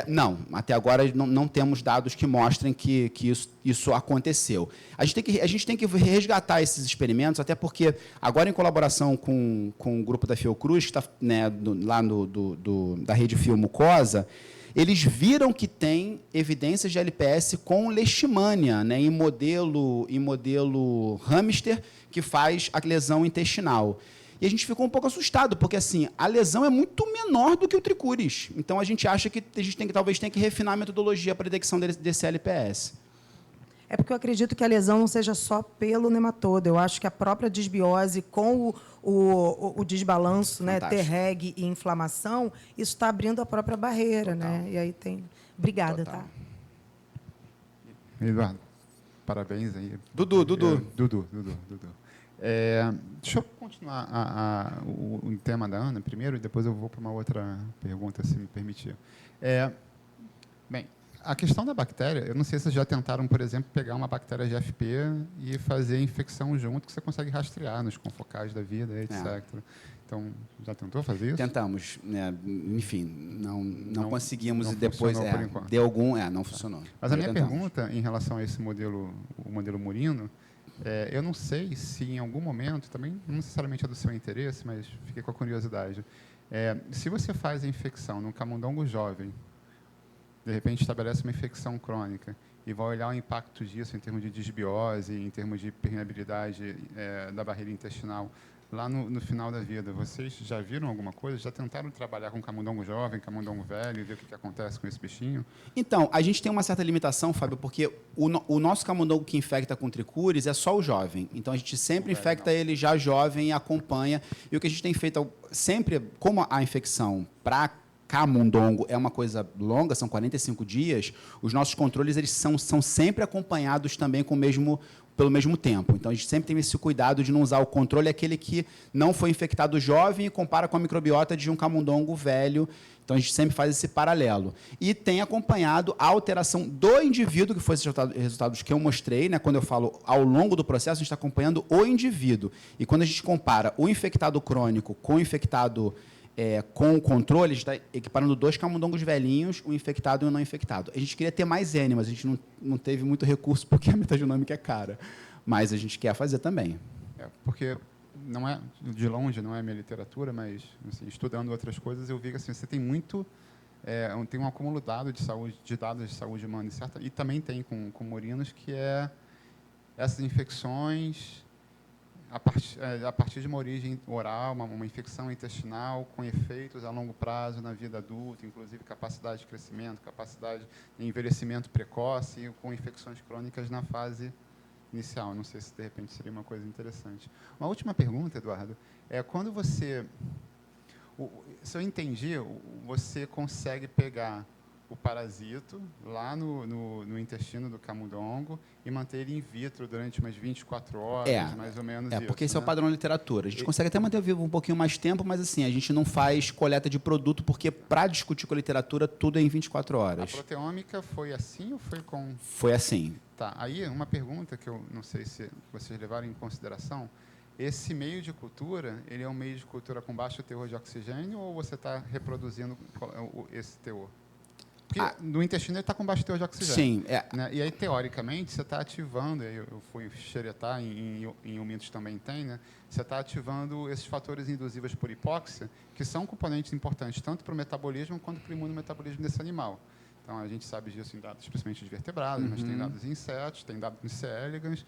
Speaker 2: Não, até agora não temos dados que mostrem que isso aconteceu. A gente tem que resgatar esses experimentos, até porque, agora em colaboração com o grupo da Fiocruz, que está, né, lá da rede Fiomucosa, eles viram que tem evidências de LPS com leishmania, né, em modelo hamster, que faz a lesão intestinal. E a gente ficou um pouco assustado, porque assim, a lesão é muito menor do que o tricúris. Então, a gente acha que a gente talvez tenha que refinar a metodologia para a detecção desse LPS.
Speaker 5: É porque eu acredito que a lesão não seja só pelo nematodo. Eu acho que a própria disbiose com o desbalanço, né, Treg e inflamação, isso está abrindo a própria barreira. Né? E aí tem... Obrigada. Tá?
Speaker 6: Eduardo, parabéns aí.
Speaker 2: Dudu.
Speaker 6: Deixa eu continuar o tema da Ana primeiro e depois eu vou para uma outra pergunta, se me permitir. Bem, a questão da bactéria, eu não sei se vocês já tentaram, por exemplo, pegar uma bactéria GFP e fazer infecção junto, que você consegue rastrear nos confocais da vida, etc. Então, já tentou fazer isso?
Speaker 2: Tentamos, né? Enfim, não conseguimos
Speaker 6: não
Speaker 2: e depois deu algum, não funcionou.
Speaker 6: Mas a minha pergunta em relação a esse modelo, o modelo murino, eu não sei se em algum momento, também não necessariamente é do seu interesse, mas fiquei com a curiosidade, se você faz a infecção num camundongo jovem, de repente estabelece uma infecção crônica e vai olhar o impacto disso em termos de disbiose, em termos de permeabilidade da barreira intestinal, lá no final da vida, vocês já viram alguma coisa? Já tentaram trabalhar com camundongo jovem, camundongo velho, e ver o que acontece com esse bichinho?
Speaker 2: Então, a gente tem uma certa limitação, Fábio, porque o nosso camundongo que infecta com tricúris é só o jovem. Então, a gente sempre infecta ele já jovem e acompanha. E o que a gente tem feito sempre, como a infecção para camundongo é uma coisa longa, são 45 dias, os nossos controles eles são sempre acompanhados também pelo mesmo tempo. Então, a gente sempre tem esse cuidado de não usar o controle aquele que não foi infectado jovem e compara com a microbiota de um camundongo velho. Então, a gente sempre faz esse paralelo. E tem acompanhado a alteração do indivíduo, que foi esses resultados que eu mostrei, né? Quando eu falo ao longo do processo, a gente está acompanhando o indivíduo. E quando a gente compara o infectado crônico com o infectado com o controle, a gente está equiparando 2 camundongos velhinhos, o infectado e o não infectado. A gente queria ter mais N, mas a gente não teve muito recurso, porque a metagenômica é cara. Mas a gente quer fazer também.
Speaker 6: Porque não é, de longe, não é minha literatura, mas assim, estudando outras coisas, eu vi que assim, você tem muito... tem um acúmulo de dados de saúde humana, e também tem com murinos, que essas infecções... A partir de uma origem oral, uma infecção intestinal com efeitos a longo prazo na vida adulta, inclusive capacidade de crescimento, capacidade de envelhecimento precoce, e com infecções crônicas na fase inicial. Não sei se, de repente, seria uma coisa interessante. Uma última pergunta, Eduardo, quando você... Se eu entendi, você consegue pegar o parasito lá no intestino do camundongo e manter ele in vitro durante umas 24 horas, mais ou menos isso.
Speaker 3: Porque esse é o
Speaker 6: né?
Speaker 3: padrão da literatura. A gente consegue até manter vivo um pouquinho mais tempo, mas assim, a gente não faz coleta de produto, porque para discutir com a literatura, tudo é em 24
Speaker 6: A
Speaker 3: horas.
Speaker 6: proteômica foi assim ou foi com...
Speaker 3: Foi assim.
Speaker 6: Tá, aí uma pergunta que eu não sei se vocês levaram em consideração, esse meio de cultura, ele é um meio de cultura com baixo teor de oxigênio ou você está reproduzindo esse teor? Porque no intestino ele está com baixo teor de oxigênio.
Speaker 3: Sim.
Speaker 6: Né? E aí, teoricamente, você está ativando, eu fui xeretar, em huminos também tem, né? Você está ativando esses fatores induzíveis por hipóxia, que são componentes importantes tanto para o metabolismo quanto para o imunometabolismo desse animal. Então, a gente sabe disso em dados, principalmente de vertebrados, mas tem dados em insetos, tem dados em C. elegans.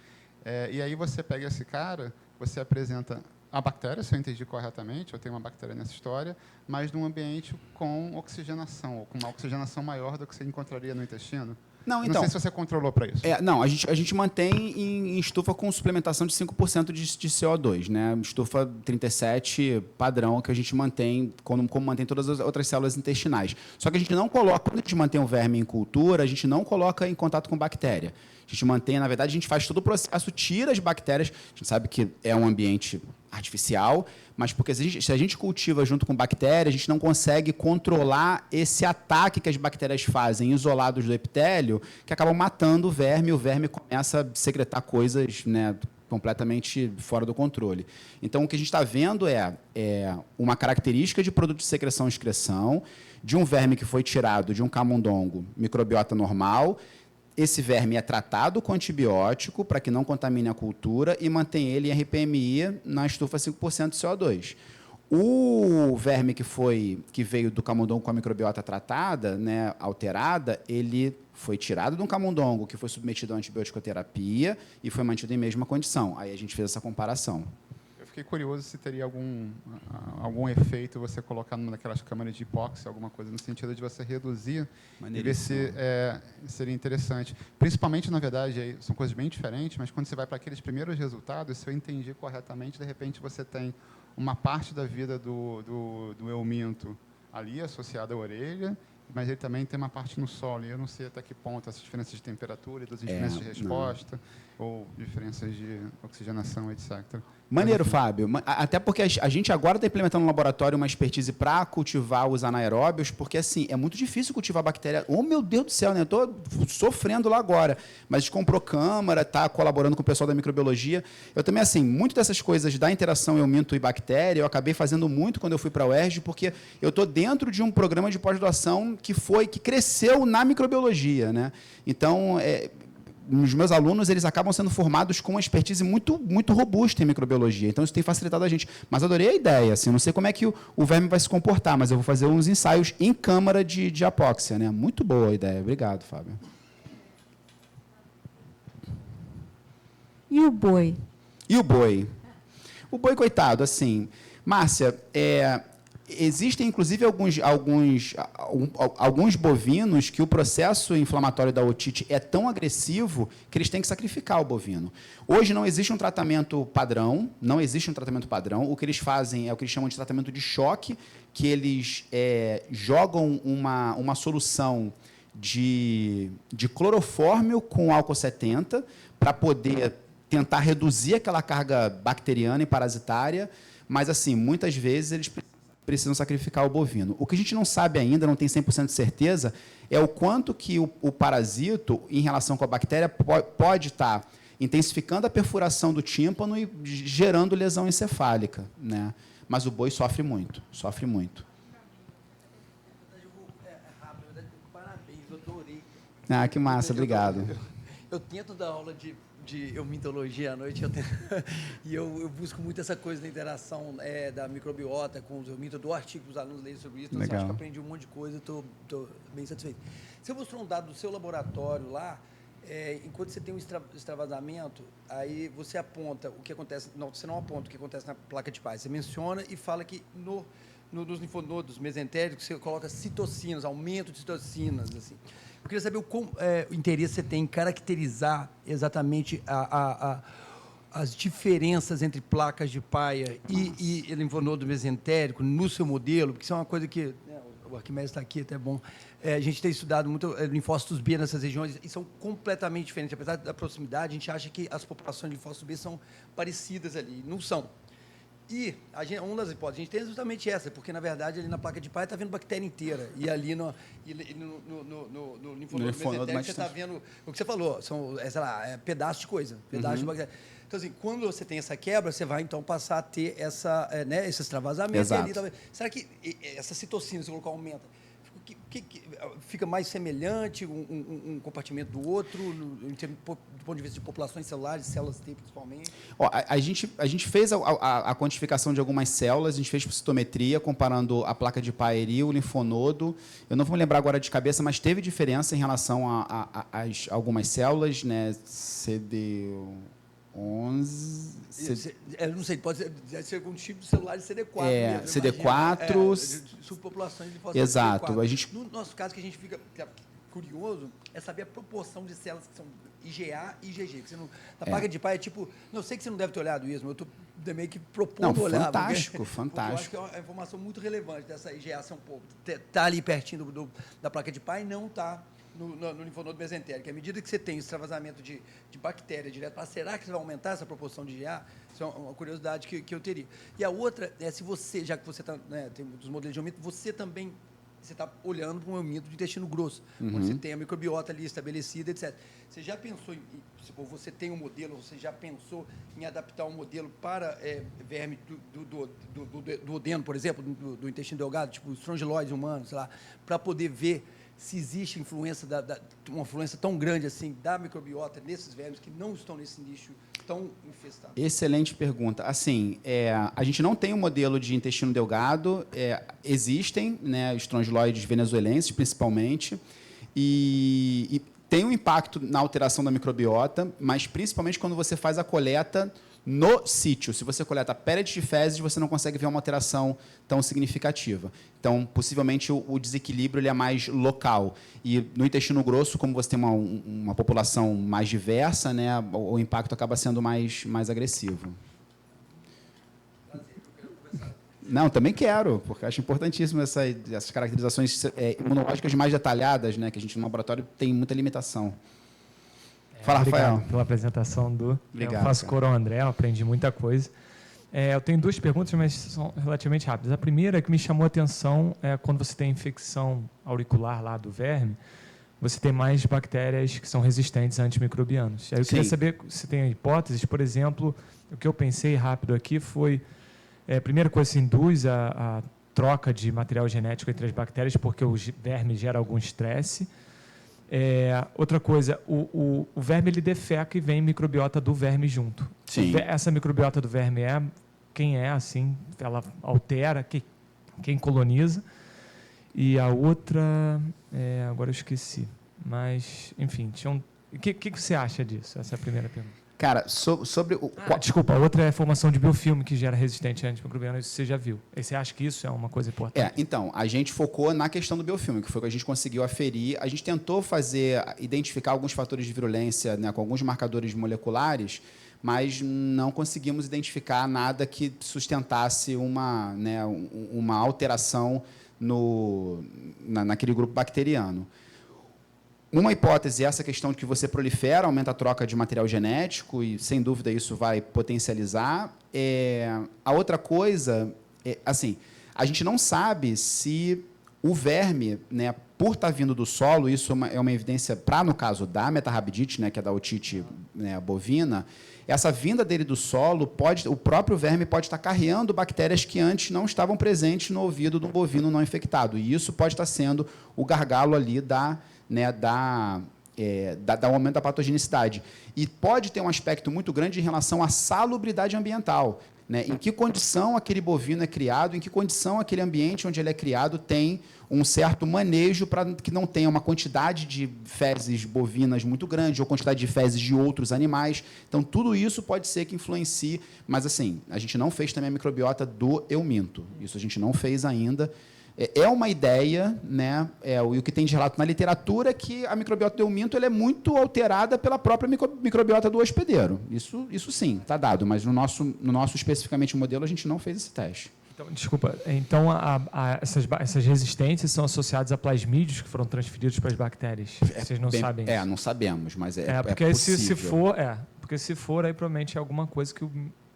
Speaker 6: E aí você pega esse cara, você apresenta a bactéria, se eu entendi corretamente, eu tenho uma bactéria nessa história, mas num ambiente com oxigenação, ou com uma oxigenação maior do que você encontraria no intestino.
Speaker 3: Não,
Speaker 6: Não sei se você controlou para isso.
Speaker 3: Não, a gente mantém em estufa com suplementação de 5% de CO2, né? Estufa 37 padrão que a gente mantém, como mantém todas as outras células intestinais. Só que a gente não coloca, quando a gente mantém o verme em cultura, a gente não coloca em contato com bactéria. A gente mantém, na verdade, a gente faz todo o processo, tira as bactérias, a gente sabe que é um ambiente artificial, mas porque se a gente cultiva junto com bactéria, a gente não consegue controlar esse ataque que as bactérias fazem isolados do epitélio, que acabam matando o verme, e o verme começa a secretar coisas, né, completamente fora do controle. Então, o que a gente está vendo é uma característica de produto de secreção e excreção de um verme que foi tirado de um camundongo microbiota normal. Esse verme é tratado com antibiótico para que não contamine a cultura e mantém ele em RPMI na estufa 5% de CO2. O verme que veio do camundongo com a microbiota tratada, né, alterada, ele foi tirado de um camundongo que foi submetido a antibioticoterapia e foi mantido em mesma condição. Aí a gente fez essa comparação.
Speaker 6: Eu fiquei curioso se teria algum efeito você colocar numa daquelas câmaras de hipóxia, alguma coisa no sentido de você reduzir e ver se seria interessante. Principalmente, na verdade, aí, são coisas bem diferentes, mas quando você vai para aqueles primeiros resultados, se eu entendi corretamente, de repente você tem uma parte da vida do euminto ali associada à orelha, mas ele também tem uma parte no solo, e eu não sei até que ponto essas diferenças de temperatura, das diferenças de resposta, ou diferenças de oxigenação, etc.
Speaker 3: Maneiro, Fábio. Até porque a gente agora está implementando no laboratório uma expertise para cultivar os anaeróbios, porque assim, é muito difícil cultivar bactéria. Oh, meu Deus do céu, né? Eu estou sofrendo lá agora. Mas a gente comprou câmara, está colaborando com o pessoal da microbiologia. Eu também, assim, muito dessas coisas da interação euminto e bactéria, eu acabei fazendo muito quando eu fui para a UERJ, porque eu estou dentro de um programa de pós-graduação que cresceu na microbiologia, né? Então, os meus alunos, eles acabam sendo formados com uma expertise muito, muito robusta em microbiologia. Então, isso tem facilitado a gente. Mas adorei a ideia. Assim, não sei como é que o verme vai se comportar, mas eu vou fazer uns ensaios em câmara de apóxia, né? Muito boa a ideia. Obrigado, Fábio.
Speaker 1: E o boi?
Speaker 3: E o boi? O boi, coitado, assim... Márcia, existem, inclusive, alguns bovinos que o processo inflamatório da otite é tão agressivo que eles têm que sacrificar o bovino. Hoje não existe um tratamento padrão, O que eles fazem é o que eles chamam de tratamento de choque, que eles jogam uma solução de clorofórmio com álcool 70 para poder tentar reduzir aquela carga bacteriana e parasitária, mas, assim, muitas vezes eles precisam sacrificar o bovino. O que a gente não sabe ainda, não tem 100% de certeza, é o quanto que o parasito, em relação com a bactéria, pode estar intensificando a perfuração do tímpano e gerando lesão encefálica, né? Mas o boi sofre muito, sofre muito.
Speaker 7: Parabéns, eu adorei.
Speaker 3: Ah, que massa, obrigado.
Speaker 7: Eu tento dar aula de eumitologia à noite, e eu busco muito essa coisa da interação da microbiota com os eumintos. Eu dou artigo para os alunos lerem sobre isso, então eu acho que eu aprendi um monte de coisa, estou bem satisfeito. Você mostrou um dado do seu laboratório lá, enquanto você tem um extravasamento, aí você aponta o que acontece, não, você não aponta o que acontece na placa de Peyer's, você menciona e fala que nos linfonodos mesentéricos você coloca citocinas, aumento de citocinas, assim. Eu queria saber o interesse você tem em caracterizar exatamente as diferenças entre placas de Peyer e linfonodo mesentérico no seu modelo, porque isso é uma coisa que o Arquimedes está aqui, até bom. A gente tem estudado muito linfócitos B nessas regiões e são completamente diferentes. Apesar da proximidade, a gente acha que as populações de linfócitos B são parecidas ali. Não são. E uma das hipóteses que a gente tem é justamente essa, porque, na verdade, ali na placa de Pai está vendo bactéria inteira. E ali no linfonodo mesentérico você está vendo o que você falou, são, sei lá, pedaços de coisa, pedaços de bactéria. Então, assim, quando você tem essa quebra, você vai, então, passar a ter esses extravasamentos. Ali, talvez. Será que essa citocina, se colocar, aumenta? Fica mais semelhante um compartimento do outro, do ponto de vista de populações celulares, células T principalmente?
Speaker 3: A gente fez a quantificação de algumas células, a gente fez citometria, comparando a placa de Paeri e o linfonodo. Eu não vou me lembrar agora de cabeça, mas teve diferença em relação a algumas células, né? CD11...
Speaker 7: Eu não sei, pode ser algum tipo de celular de CD4.
Speaker 3: Mesmo, CD4...
Speaker 7: subpopulações de fósforo.
Speaker 3: Exato.
Speaker 7: No nosso caso, que a gente fica curioso é saber a proporção de células que são IgA e IgG. Que na placa de Pai é tipo... Não, eu sei que você não deve ter olhado isso, mas eu estou meio que propondo olhar.
Speaker 3: Fantástico.
Speaker 7: Porque eu acho que é uma informação muito relevante dessa IgA ser um pouco... Está ali pertinho da placa de Pai e não está no linfonodo mesentérico. À medida que você tem extravasamento de bactéria direto, será que você vai aumentar essa proporção de IgA? Isso é uma curiosidade que eu teria. E a outra é se você, já que você tem muitos modelos de eumito, você também está olhando para um eumito de intestino grosso, onde você tem a microbiota ali estabelecida, etc. Você já pensou ou você tem um modelo, você já pensou em adaptar um modelo para verme do odeno, por exemplo, do intestino delgado, tipo estrongiloides humanos, sei lá, para poder ver se existe influência uma influência tão grande assim da microbiota nesses vermes que não estão nesse nicho tão infestado?
Speaker 3: Excelente pergunta. Assim, a gente não tem um modelo de intestino delgado, existem, né, estrongiloides venezuelenses, principalmente, e tem um impacto na alteração da microbiota, mas principalmente quando você faz a coleta no sítio. Se você coleta pellets de fezes, você não consegue ver uma alteração tão significativa. Então, possivelmente, o desequilíbrio ele é mais local. E no intestino grosso, como você tem uma população mais diversa, né, o impacto acaba sendo mais agressivo. Não, também quero, porque acho importantíssimo essas caracterizações imunológicas mais detalhadas, né, que a gente no laboratório tem muita limitação. Fala,
Speaker 8: obrigado
Speaker 3: Rafael.
Speaker 8: Pela apresentação
Speaker 3: Obrigado,
Speaker 8: eu faço coro ao André, eu aprendi muita coisa. Eu tenho duas perguntas, mas são relativamente rápidas. A primeira que me chamou a atenção é quando você tem infecção auricular lá do verme, você tem mais bactérias que são resistentes a antimicrobianos. Aí eu queria saber se tem hipóteses, por exemplo, o que eu pensei rápido aqui foi, a primeira coisa, se induz a troca de material genético entre as bactérias, porque o verme gera algum estresse. Outra coisa, o verme ele defeca e vem microbiota do verme junto.
Speaker 3: Sim.
Speaker 8: Essa microbiota do verme assim, ela altera quem coloniza. E a outra, agora eu esqueci. Mas, enfim, o que você acha disso? Essa é a primeira pergunta.
Speaker 3: Cara, sobre o...
Speaker 8: Desculpa, a outra é a formação de biofilme que gera resistente a antimicrobiano, isso você já viu. E você acha que isso é uma coisa importante?
Speaker 3: Então, a gente focou na questão do biofilme, que foi o que a gente conseguiu aferir. A gente tentou identificar alguns fatores de virulência, né, com alguns marcadores moleculares, mas não conseguimos identificar nada que sustentasse uma alteração naquele grupo bacteriano. Uma hipótese é essa questão de que você prolifera, aumenta a troca de material genético e, sem dúvida, isso vai potencializar. A outra coisa, assim, a gente não sabe se o verme, né, por estar vindo do solo, isso é uma evidência para, no caso da metarrabidite, né, que é da otite, né, bovina, essa vinda dele do solo, o próprio verme pode estar carreando bactérias que antes não estavam presentes no ouvido do bovino não infectado. E isso pode estar sendo o gargalo ali do aumento da patogenicidade. E pode ter um aspecto muito grande em relação à salubridade ambiental. Né? Em que condição aquele bovino é criado, em que condição aquele ambiente onde ele é criado tem um certo manejo para que não tenha uma quantidade de fezes bovinas muito grande ou quantidade de fezes de outros animais. Então, tudo isso pode ser que influencie, mas, assim, a gente não fez também a microbiota do euminto. Isso a gente não fez ainda. É uma ideia, né? O que tem de relato na literatura é que a microbiota do euminto ela é muito alterada pela própria microbiota do hospedeiro. Isso sim, está dado, mas no nosso especificamente modelo a gente não fez esse teste.
Speaker 8: Então, desculpa. Então, essas resistências são associadas a plasmídios que foram transferidos para as bactérias. Vocês não sabem isso?
Speaker 3: Não sabemos, mas é
Speaker 8: porque
Speaker 3: possível.
Speaker 8: se for, aí provavelmente é alguma coisa que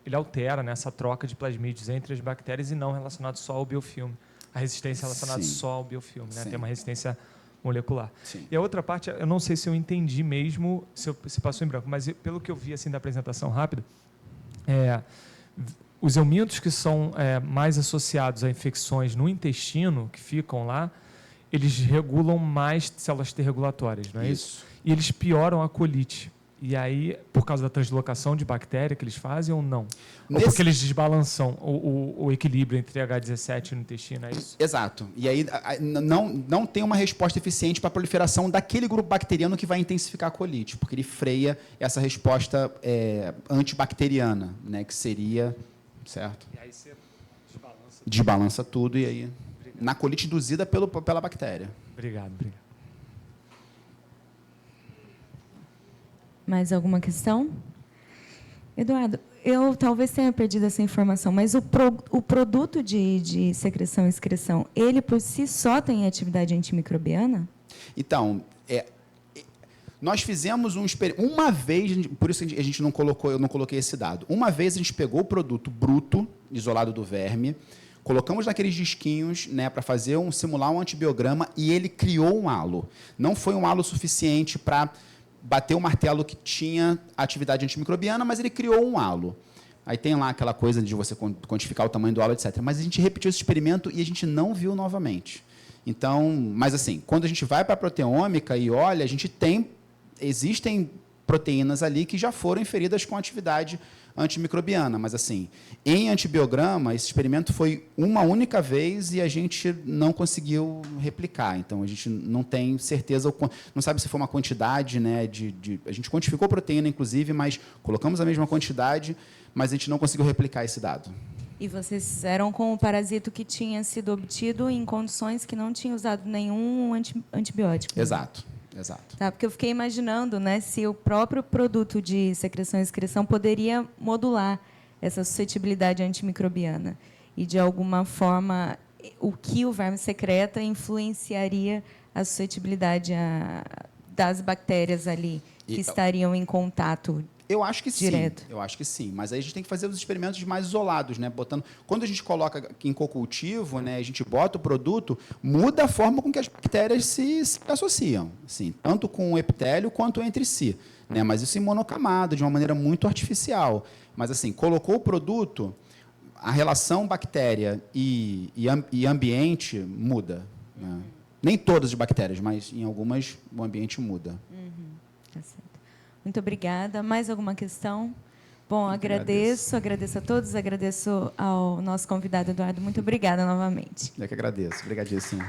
Speaker 8: ele altera, né, essa troca de plasmídios entre as bactérias e não relacionado só ao biofilme. A resistência é relacionada só ao biofilme, né? Tem uma resistência molecular.
Speaker 3: Sim.
Speaker 8: E a outra parte, eu não sei se eu entendi mesmo, se passou em branco, mas pelo que eu vi assim da apresentação rápida, os eumintos que são mais associados a infecções no intestino, que ficam lá, eles regulam mais células T regulatórias, não é isso? E eles pioram a colite. E aí, por causa da translocação de bactéria que eles fazem ou não? Ou porque eles desbalançam o equilíbrio entre H17 no intestino, é isso?
Speaker 3: Exato. E aí não tem uma resposta eficiente para a proliferação daquele grupo bacteriano que vai intensificar a colite, porque ele freia essa resposta antibacteriana, né, que seria... Certo?
Speaker 8: E aí você
Speaker 3: desbalança tudo e aí... Obrigado. Na colite induzida pela bactéria.
Speaker 8: Obrigado.
Speaker 1: Mais alguma questão? Eduardo, eu talvez tenha perdido essa informação, mas o produto de secreção e excreção, ele por si só tem atividade antimicrobiana?
Speaker 3: Então, nós fizemos um experimento. Uma vez, por isso a gente não colocou, eu não coloquei esse dado. Uma vez a gente pegou o produto bruto, isolado do verme, colocamos naqueles disquinhos, né, para simular um antibiograma e ele criou um halo. Não foi um halo suficiente para bater o martelo que tinha atividade antimicrobiana, mas ele criou um halo. Aí tem lá aquela coisa de você quantificar o tamanho do halo, etc. Mas a gente repetiu esse experimento e a gente não viu novamente. Então, mas assim, quando a gente vai para a proteômica e olha, existem proteínas ali que já foram inferidas com atividade antimicrobiana, mas assim, em antibiograma, esse experimento foi uma única vez e a gente não conseguiu replicar. Então, a gente não tem certeza, não sabe se foi uma quantidade, né, a gente quantificou proteína, inclusive, mas colocamos a mesma quantidade, mas a gente não conseguiu replicar esse dado.
Speaker 1: E vocês fizeram com o parasito que tinha sido obtido em condições que não tinha usado nenhum antibiótico.
Speaker 3: Exato.
Speaker 1: Tá, porque eu fiquei imaginando, né, se o próprio produto de secreção e excreção poderia modular essa suscetibilidade antimicrobiana. E, de alguma forma, o que o verme secreta influenciaria a suscetibilidade das bactérias ali que estariam em contato
Speaker 3: Eu acho que
Speaker 1: direto.
Speaker 3: Sim, eu acho que sim. Mas aí a gente tem que fazer os experimentos mais isolados, né? Quando a gente coloca em co-cultivo, né, a gente bota o produto, muda a forma com que as bactérias se associam, assim, tanto com o epitélio quanto entre si, né? Mas isso em monocamada, de uma maneira muito artificial. Mas assim, colocou o produto, a relação bactéria e ambiente muda, né? Nem todas as bactérias, mas em algumas o ambiente muda.
Speaker 1: Tá certo. Muito obrigada. Mais alguma questão? Bom, agradeço a todos, agradeço ao nosso convidado, Eduardo. Muito obrigada novamente.
Speaker 3: Eu que agradeço. Obrigadíssimo.